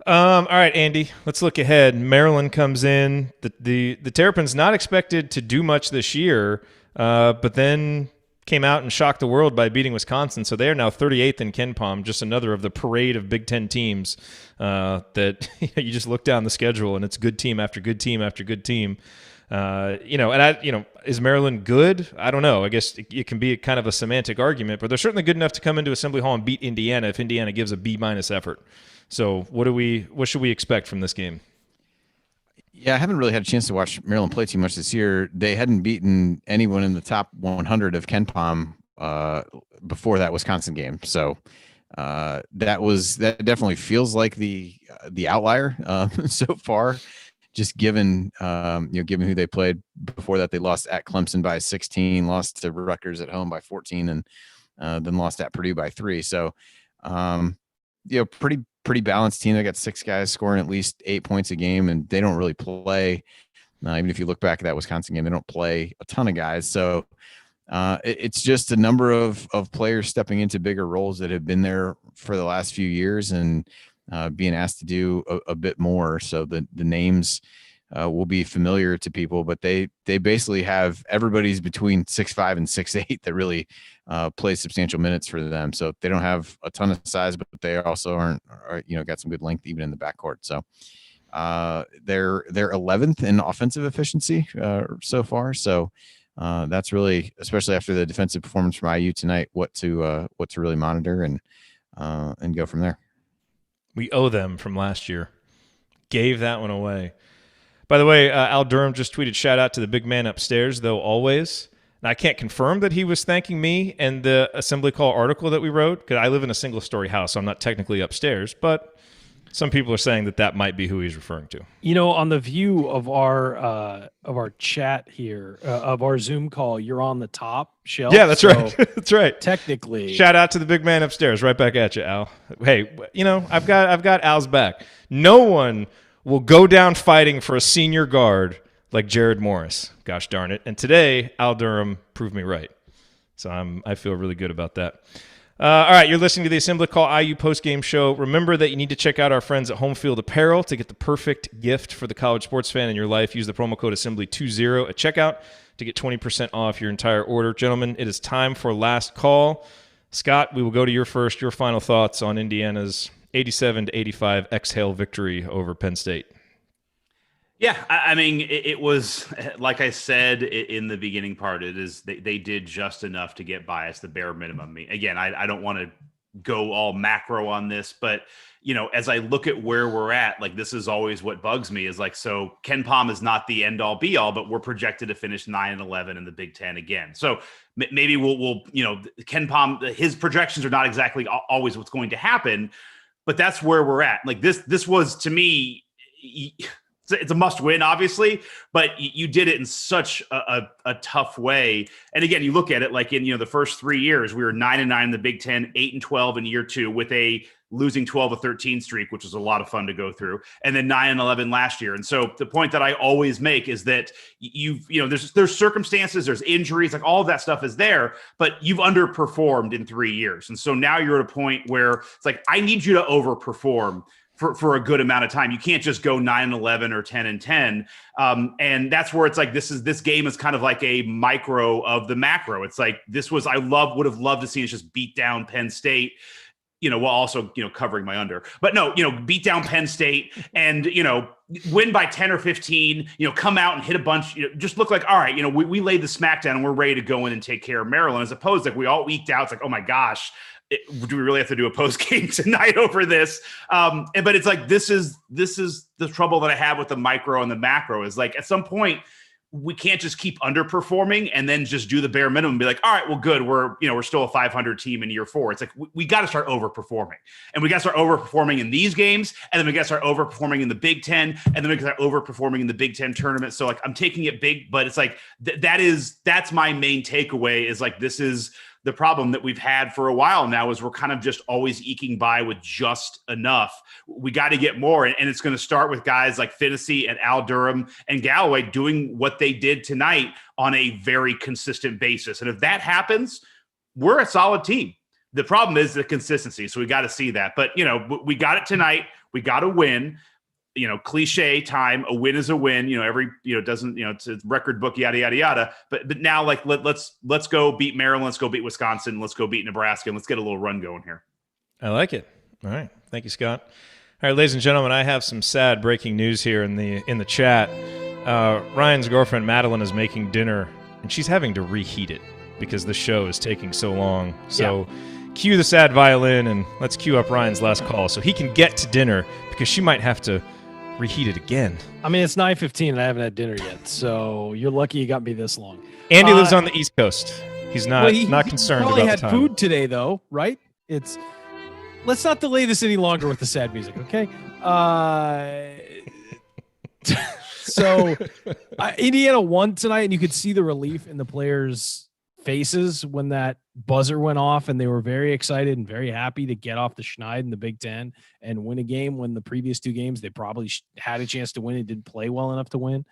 All right, Andy, let's look ahead. Maryland comes in. The Terrapins not expected to do much this year, but then came out and shocked the world by beating Wisconsin. So they are now 38th in KenPom, just another of the parade of Big Ten teams that you just look down the schedule and it's good team after good team after good team. Is Maryland good? I don't know. I guess it can be kind of a semantic argument, but they're certainly good enough to come into Assembly Hall and beat Indiana if Indiana gives a B- effort. So what should we expect from this game? Yeah, I haven't really had a chance to watch Maryland play too much this year. They hadn't beaten anyone in the top 100 of KenPom before that Wisconsin game. So that definitely feels like the outlier so far. Just given who they played before that, they lost at Clemson by 16, lost to Rutgers at home by 14, and then lost at Purdue by 3. So, pretty balanced team. They got 6 guys scoring at least 8 points a game, and they don't really play. Even if you look back at that Wisconsin game, they don't play a ton of guys. So it's just a number of players stepping into bigger roles that have been there for the last few years and being asked to do a bit more. So the names will be familiar to people, but they basically have everybody's between 6'5" and 6'8" that really plays substantial minutes for them. So they don't have a ton of size, but they also are got some good length even in the backcourt. So they're 11th in offensive efficiency so far. So that's really, especially after the defensive performance from IU tonight, what to really monitor and go from there. We owe them from last year. Gave that one away. By the way, Al Durham just tweeted, shout out to the big man upstairs, though always. Now, I can't confirm that he was thanking me and the Assembly Call article that we wrote, because I live in a single-story house, so I'm not technically upstairs, but some people are saying that might be who he's referring to. On the view of our chat here, of our Zoom call, you're on the top shelf. Yeah, that's right. That's right. Technically, shout out to the big man upstairs. Right back at you, Al. Hey, I've got Al's back. No one will go down fighting for a senior guard like Jerod Morris. Gosh darn it! And today, Al Durham proved me right. So I feel really good about that. All right, you're listening to the Assembly Call IU postgame show. Remember that you need to check out our friends at Home Field Apparel to get the perfect gift for the college sports fan in your life. Use the promo code Assembly20 at checkout to get 20% off your entire order. Gentlemen, it is time for last call. Scott, we will go to your final thoughts on Indiana's 87-85 exhale victory over Penn State. Yeah, I mean, it was, like I said in the beginning part, it is they did just enough to get by us, the bare minimum. Again, I don't want to go all macro on this, but, as I look at where we're at, like, this is always what bugs me is like, so Ken Pom is not the end all be all, but we're projected to finish 9-11 in the Big Ten again. So maybe we'll Ken Pom, his projections are not exactly always what's going to happen, but that's where we're at. Like this was, to me, it's a must win, obviously, but you did it in such a tough way. And again, you look at it like in, the first 3 years, we were 9-9 in the Big Ten, 8-12 in year 2 with a losing 12-13 streak, which was a lot of fun to go through. And then 9-11 last year. And so the point that I always make is that there's circumstances, there's injuries, like all of that stuff is there, but you've underperformed in 3 years. And so now you're at a point where it's like, I need you to overperform for a good amount of time. You can't just go 9-11 or 10-10. And that's where it's like, this game is kind of like a micro of the macro. It's like, would have loved to see us just beat down Penn State, while also, covering my under, but no, beat down Penn State and, win by 10 or 15, come out and hit a bunch, just look like, all right, we laid the smackdown and we're ready to go in and take care of Maryland, as opposed to like we all eked out. It's like, oh my gosh, do we really have to do a post game tonight over this? But it's like, this is the trouble that I have with the micro and the macro is like, at some point we can't just keep underperforming and then just do the bare minimum and be like, all right, well, good. We're still a 500 team in year 4. It's like, we got to start overperforming, and we got to start overperforming in these games. And then we got to start overperforming in the Big Ten, and then we got to start overperforming in the Big Ten tournament. So like, I'm taking it big, but it's like, that's my main takeaway is like, this is the problem that we've had for a while now is we're kind of just always eking by with just enough. We got to get more. And it's going to start with guys like Phinisee and Al Durham and Galloway doing what they did tonight on a very consistent basis. And if that happens, we're a solid team. The problem is the consistency. So we got to see that. But, we got it tonight. We got to win. Cliche time, a win is a win, doesn't, it's a record book, yada, yada, yada. But now like, let's go beat Maryland. Let's go beat Wisconsin. Let's go beat Nebraska. And let's get a little run going here. I like it. All right. Thank you, Scott. All right, ladies and gentlemen, I have some sad breaking news here in the chat. Ryan's girlfriend, Madeline, is making dinner and she's having to reheat it because the show is taking so long. So cue the sad violin and let's cue up Ryan's last call so he can get to dinner because she might have to reheat it again. I mean, it's 9:15 and I haven't had dinner yet, so you're lucky you got me this long. Andy lives on the East Coast. He's not concerned about the time. Probably had food today, though, right? Let's not delay this any longer with the sad music, okay? So Indiana won tonight, and you could see the relief in the players' faces when that buzzer went off, and they were very excited and very happy to get off the schneid in the Big Ten and win a game when the previous 2 games they probably had a chance to win and didn't play well enough to win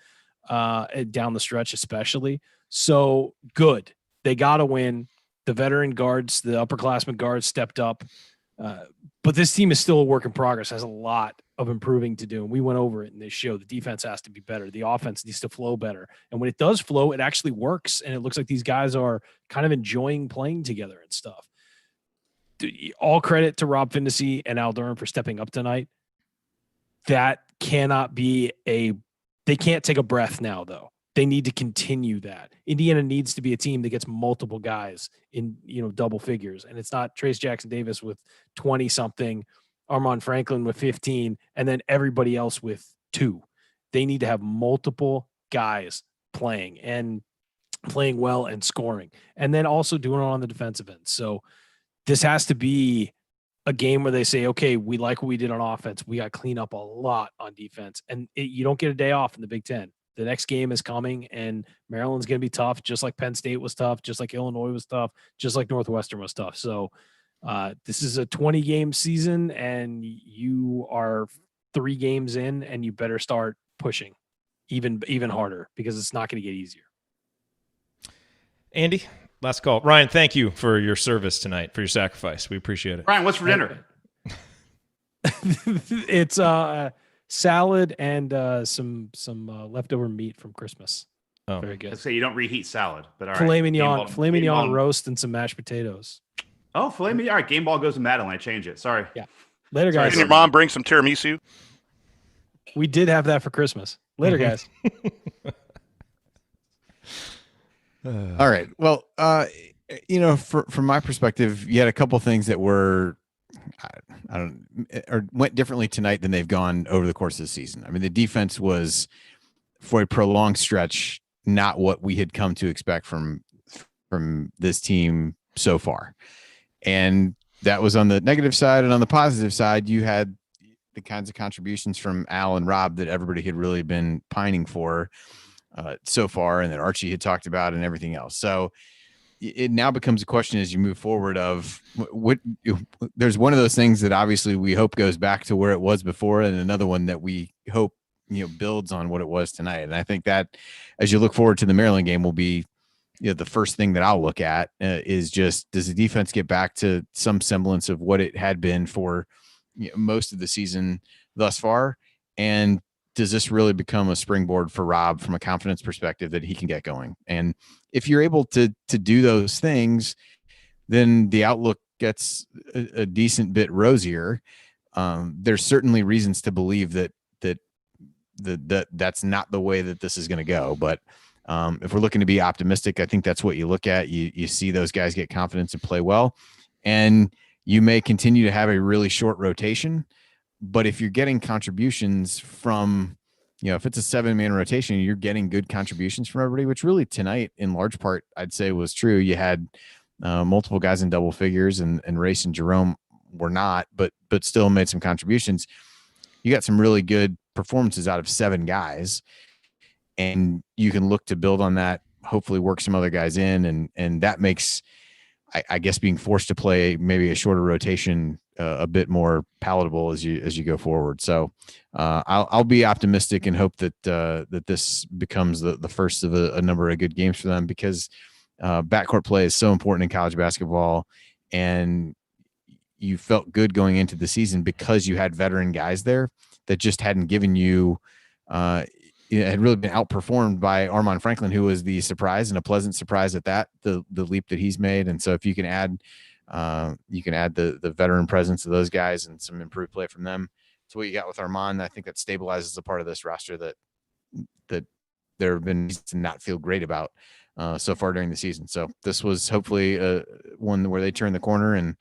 down the stretch especially. So good. They got to win. The veteran guards, the upperclassmen guards stepped up. But this team is still a work in progress, has a lot of improving to do. And we went over it in this show. The defense has to be better. The offense needs to flow better. And when it does flow, it actually works. And it looks like these guys are kind of enjoying playing together and stuff. All credit to Rob Phinisee and Al Durham for stepping up tonight. That cannot be they can't take a breath now, though. They need to continue that. Indiana needs to be a team that gets multiple guys in, double figures. And it's not Trayce Jackson-Davis with 20-something, Armaan Franklin with 15, and then everybody else with 2. They need to have multiple guys playing. And playing well and scoring, and then also doing it on the defensive end. So this has to be a game where they say, okay, we like what we did on offense. We got to clean up a lot on defense. And you don't get a day off in the Big Ten. The next game is coming, and Maryland's going to be tough, just like Penn State was tough, just like Illinois was tough, just like Northwestern was tough. So this is a 20-game season, and you are 3 games in, and you better start pushing even harder, because it's not going to get easier. Andy, last call. Ryan, thank you for your service tonight, for your sacrifice. We appreciate it. Ryan, what's for dinner? It's salad and some leftover meat from Christmas. Oh, very good. Let's say you don't reheat salad, but all right. Filet mignon roast and some mashed potatoes. Oh, filet mignon. All right, game ball goes to Madeline. I change it. Sorry. Yeah. Later, guys. Can your mom bring some tiramisu? We did have that for Christmas. Later, guys. All right. Well, from my perspective, you had a couple things that were, I don't, or went differently tonight than they've gone over the course of the season. I mean, the defense was, for a prolonged stretch, not what we had come to expect from this team so far. And that was on the negative side. And on the positive side, you had the kinds of contributions from Al and Rob that everybody had really been pining for so far, and that Archie had talked about and everything else. So it now becomes a question as you move forward of what there's one of those things that obviously we hope goes back to where it was before, and another one that we hope, builds on what it was tonight. And I think that as you look forward to the Maryland game will be, the first thing that I'll look at is just, does the defense get back to some semblance of what it had been for most of the season thus far? And does this really become a springboard for Rob from a confidence perspective that he can get going? And if you're able to do those things, then the outlook gets a decent bit rosier. There's certainly reasons to believe that's not the way that this is going to go. But if we're looking to be optimistic, I think that's what you look at. You see those guys get confidence and play well, and you may continue to have a really short rotation. But if you're getting contributions from, if it's a 7-man rotation, you're getting good contributions from everybody, which really tonight, in large part, I'd say was true. You had multiple guys in double figures, and Race and Jerome were not, but still made some contributions. You got some really good performances out of 7 guys, and you can look to build on that, hopefully work some other guys in. And that makes, I guess, being forced to play maybe a shorter rotation a bit more palatable as you go forward. So I'll be optimistic and hope that this becomes the first of a number of good games for them, because backcourt play is so important in college basketball, and you felt good going into the season because you had veteran guys there that just hadn't given you had really been outperformed by Armaan Franklin, who was the surprise, and a pleasant surprise at that, the leap that he's made. And so if you can add the veteran presence of those guys and some improved play from them to what you got with Armaan, I think that stabilizes a part of this roster that there have been reasons to not feel great about so far during the season. So this was hopefully one where they turn the corner, and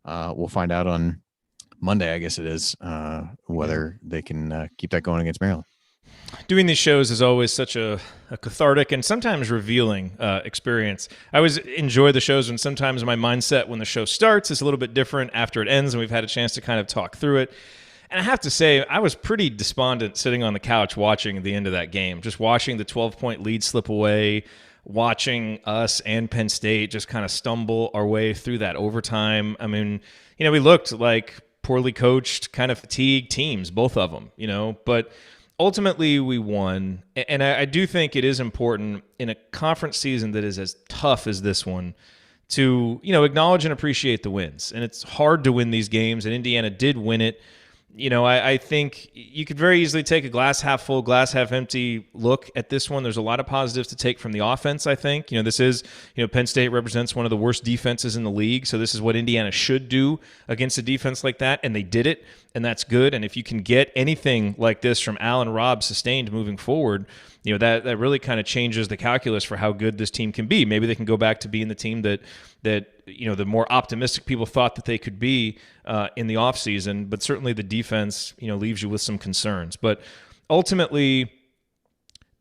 we'll find out on Monday, I guess it is, whether they can keep that going against Maryland. Doing these shows is always such a cathartic and sometimes revealing experience. I always enjoy the shows, and sometimes my mindset when the show starts is a little bit different after it ends, and we've had a chance to kind of talk through it. And I have to say, I was pretty despondent sitting on the couch watching the end of that game, just watching the 12-point lead slip away, watching us and Penn State just kind of stumble our way through that overtime. I mean, we looked like poorly coached, kind of fatigued teams, both of them, but ultimately we won. And I do think it is important in a conference season that is as tough as this one to, acknowledge and appreciate the wins. And it's hard to win these games, and Indiana did win it. I think you could very easily take a glass half full, glass half empty look at this one. There's a lot of positives to take from the offense, I think. This is, Penn State represents one of the worst defenses in the league, so this is what Indiana should do against a defense like that, and they did it, and that's good. And if you can get anything like this from Al and Rob sustained moving forward, that really kind of changes the calculus for how good this team can be. Maybe they can go back to being the team that the more optimistic people thought that they could be in the offseason, but certainly the defense, leaves you with some concerns. But ultimately,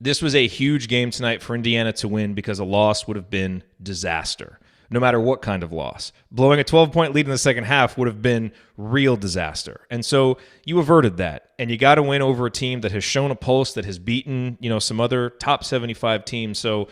This was a huge game tonight for Indiana to win because a loss would have been disaster, no matter what kind of loss. Blowing a 12-point lead in the second half would have been real disaster. And so you averted that, and you got to win over a team that has shown a pulse, that has beaten, some other top 75 teams. So,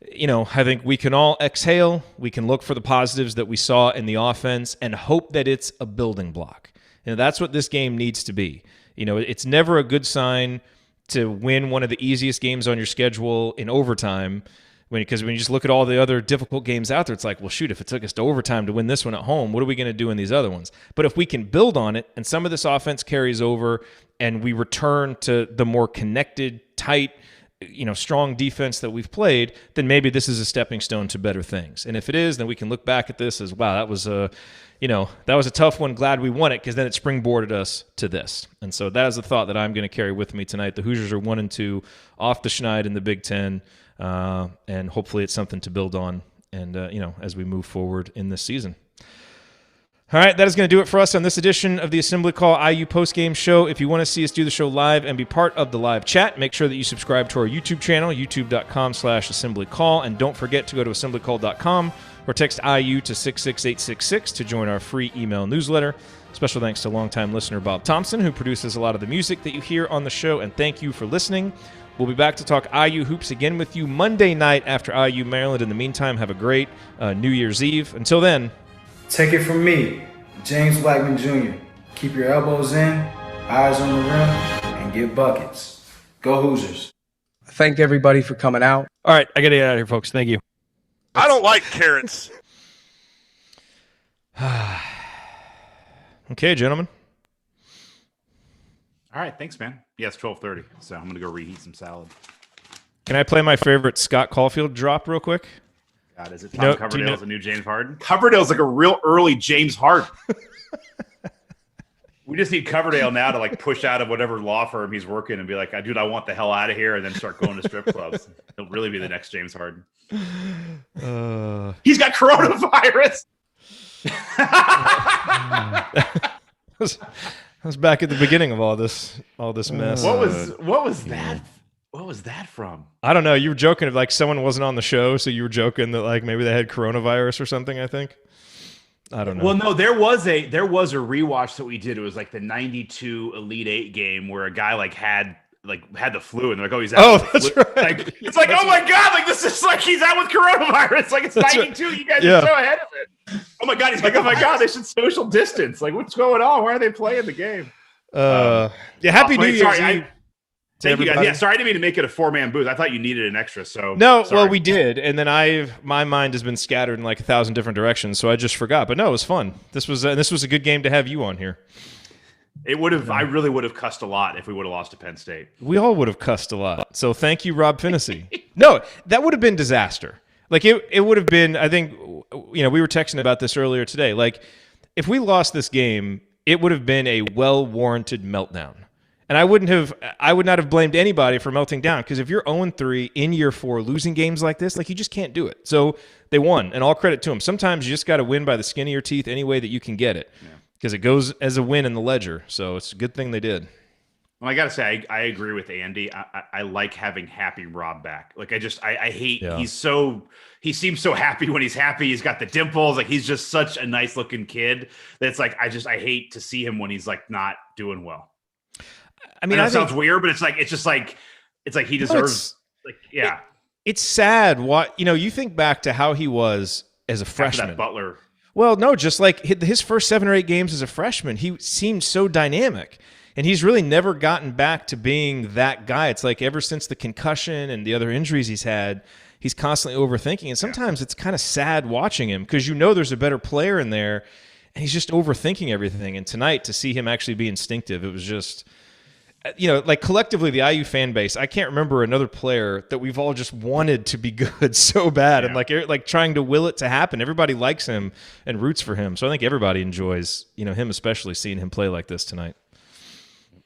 I think we can all exhale. We can look for the positives that we saw in the offense and hope that it's a building block. That's what this game needs to be. It's never a good sign to win one of the easiest games on your schedule in overtime, because when you just look at all the other difficult games out there, it's like, well, shoot, if it took us to overtime to win this one at home, what are we going to do in these other ones? But if we can build on it and some of this offense carries over and we return to the more connected, tight, strong defense that we've played, then maybe this is a stepping stone to better things. And if it is, then we can look back at this as, wow, that was a tough one. Glad we won it, because then it springboarded us to this. And so that is the thought that I'm going to carry with me tonight. The Hoosiers are 1-2 off the schneid in the Big Ten, and hopefully it's something to build on. And as we move forward in this season. All right, that is going to do it for us on this edition of the Assembly Call IU Postgame Show. If you want to see us do the show live and be part of the live chat, make sure that you subscribe to our YouTube channel, youtube.com/assemblycall, and don't forget to go to assemblycall.com or text IU to 66866 to join our free email newsletter. Special thanks to longtime listener Bob Thompson, who produces a lot of the music that you hear on the show, and thank you for listening. We'll be back to talk IU hoops again with you Monday night after IU Maryland. In the meantime, have a great New Year's Eve. Until then, take it from me, James Blackman Jr. Keep your elbows in, eyes on the rim, and get buckets. Go Hoosiers. Thank everybody for coming out. All right, I got to get out of here, folks. Thank you. I don't like carrots. Okay, gentlemen. All right, thanks, man. Yeah, it's 12:30, so I'm going to go reheat some salad. Can I play my favorite Scott Caulfield drop real quick? God, is it Tom Do you Coverdale's a new James Harden? Coverdale's like a real early James Harden. We just need Coverdale now to like push out of whatever law firm he's working and be like, dude, I want the hell out of here, and then start going to strip clubs. He'll really be the next James Harden. He's got coronavirus. I was back at the beginning of all this mess. What was that? What was that from? I don't know. You were joking if like someone wasn't on the show, so you were joking that like maybe they had coronavirus or something, I think. I don't know. Well, no, there was a rewatch that we did. It was like the 92 Elite 8 game where a guy had the flu, and they're like, oh, he's out. Oh, with that's flu. right. Like, it's like, oh my God, like this is like he's out with coronavirus. Like it's That's 92. right. You guys Yeah. are so ahead of it. Oh my God, he's like, oh my God, they should social distance. Like, what's going on? Why are they playing the game? Happy New Year's Eve. Thank you guys. everybody. Yeah, sorry, I didn't mean to make it a 4-man booth. I thought you needed an extra. So No, sorry. well, we did, and then my mind has been scattered in like 1,000 different directions, so I just forgot. But no, it was fun. This was a good game to have you on here. It would have. I really would have cussed a lot if we would have lost to Penn State. We all would have cussed a lot. So thank you, Rob Phinisee. No, that would have been disaster. Like it would have been. I think we were texting about this earlier today. Like if we lost this game, it would have been a well-warranted meltdown. And I would not have blamed anybody for melting down, because if you're 0-3 in year 4 losing games like this, like you just can't do it. So they won, and all credit to them. Sometimes you just got to win by the skin of your teeth any way that you can get it, because it goes as a win in the ledger. So it's a good thing they did. Well, I got to say, I agree with Andy. I like having happy Rob back. Like I hate, he seems so happy when he's happy. He's got the dimples. Like he's just such a nice looking kid that it's like, I hate to see him when he's like not doing well. I mean, it sounds weird, but it's like he deserves. It's sad. What you think back to how he was as a freshman. That Butler. Well, no, just like his first 7 or 8 games as a freshman, he seemed so dynamic, and he's really never gotten back to being that guy. It's like ever since the concussion and the other injuries he's had, he's constantly overthinking, and sometimes it's kind of sad watching him because there's a better player in there, and he's just overthinking everything. And tonight, to see him actually be instinctive, it was just. Like collectively, the IU fan base, I can't remember another player that we've all just wanted to be good so bad, and like trying to will it to happen. Everybody likes him and roots for him, so I think everybody enjoys, him especially, seeing him play like this tonight.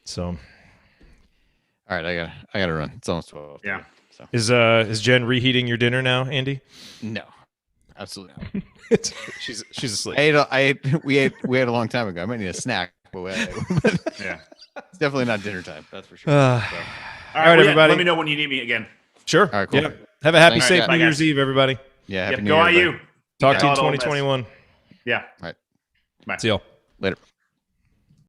So, all right, I gotta run. It's almost 12. Yeah. So is Jen reheating your dinner now, Andy? No, absolutely not. she's asleep. We ate a long time ago. I might need a snack. But yeah. It's definitely not dinner time. That's for sure. All right, well, everybody. Let me know when you need me again. Sure. All right, cool. Yeah. Have a happy, Thanks. safe Bye, New Year's guys. Eve, everybody. Yeah. Happy Yep, New go Year. IU. Talk to you in All Ole Miss. 2021. Yeah. All right. See y'all. Later.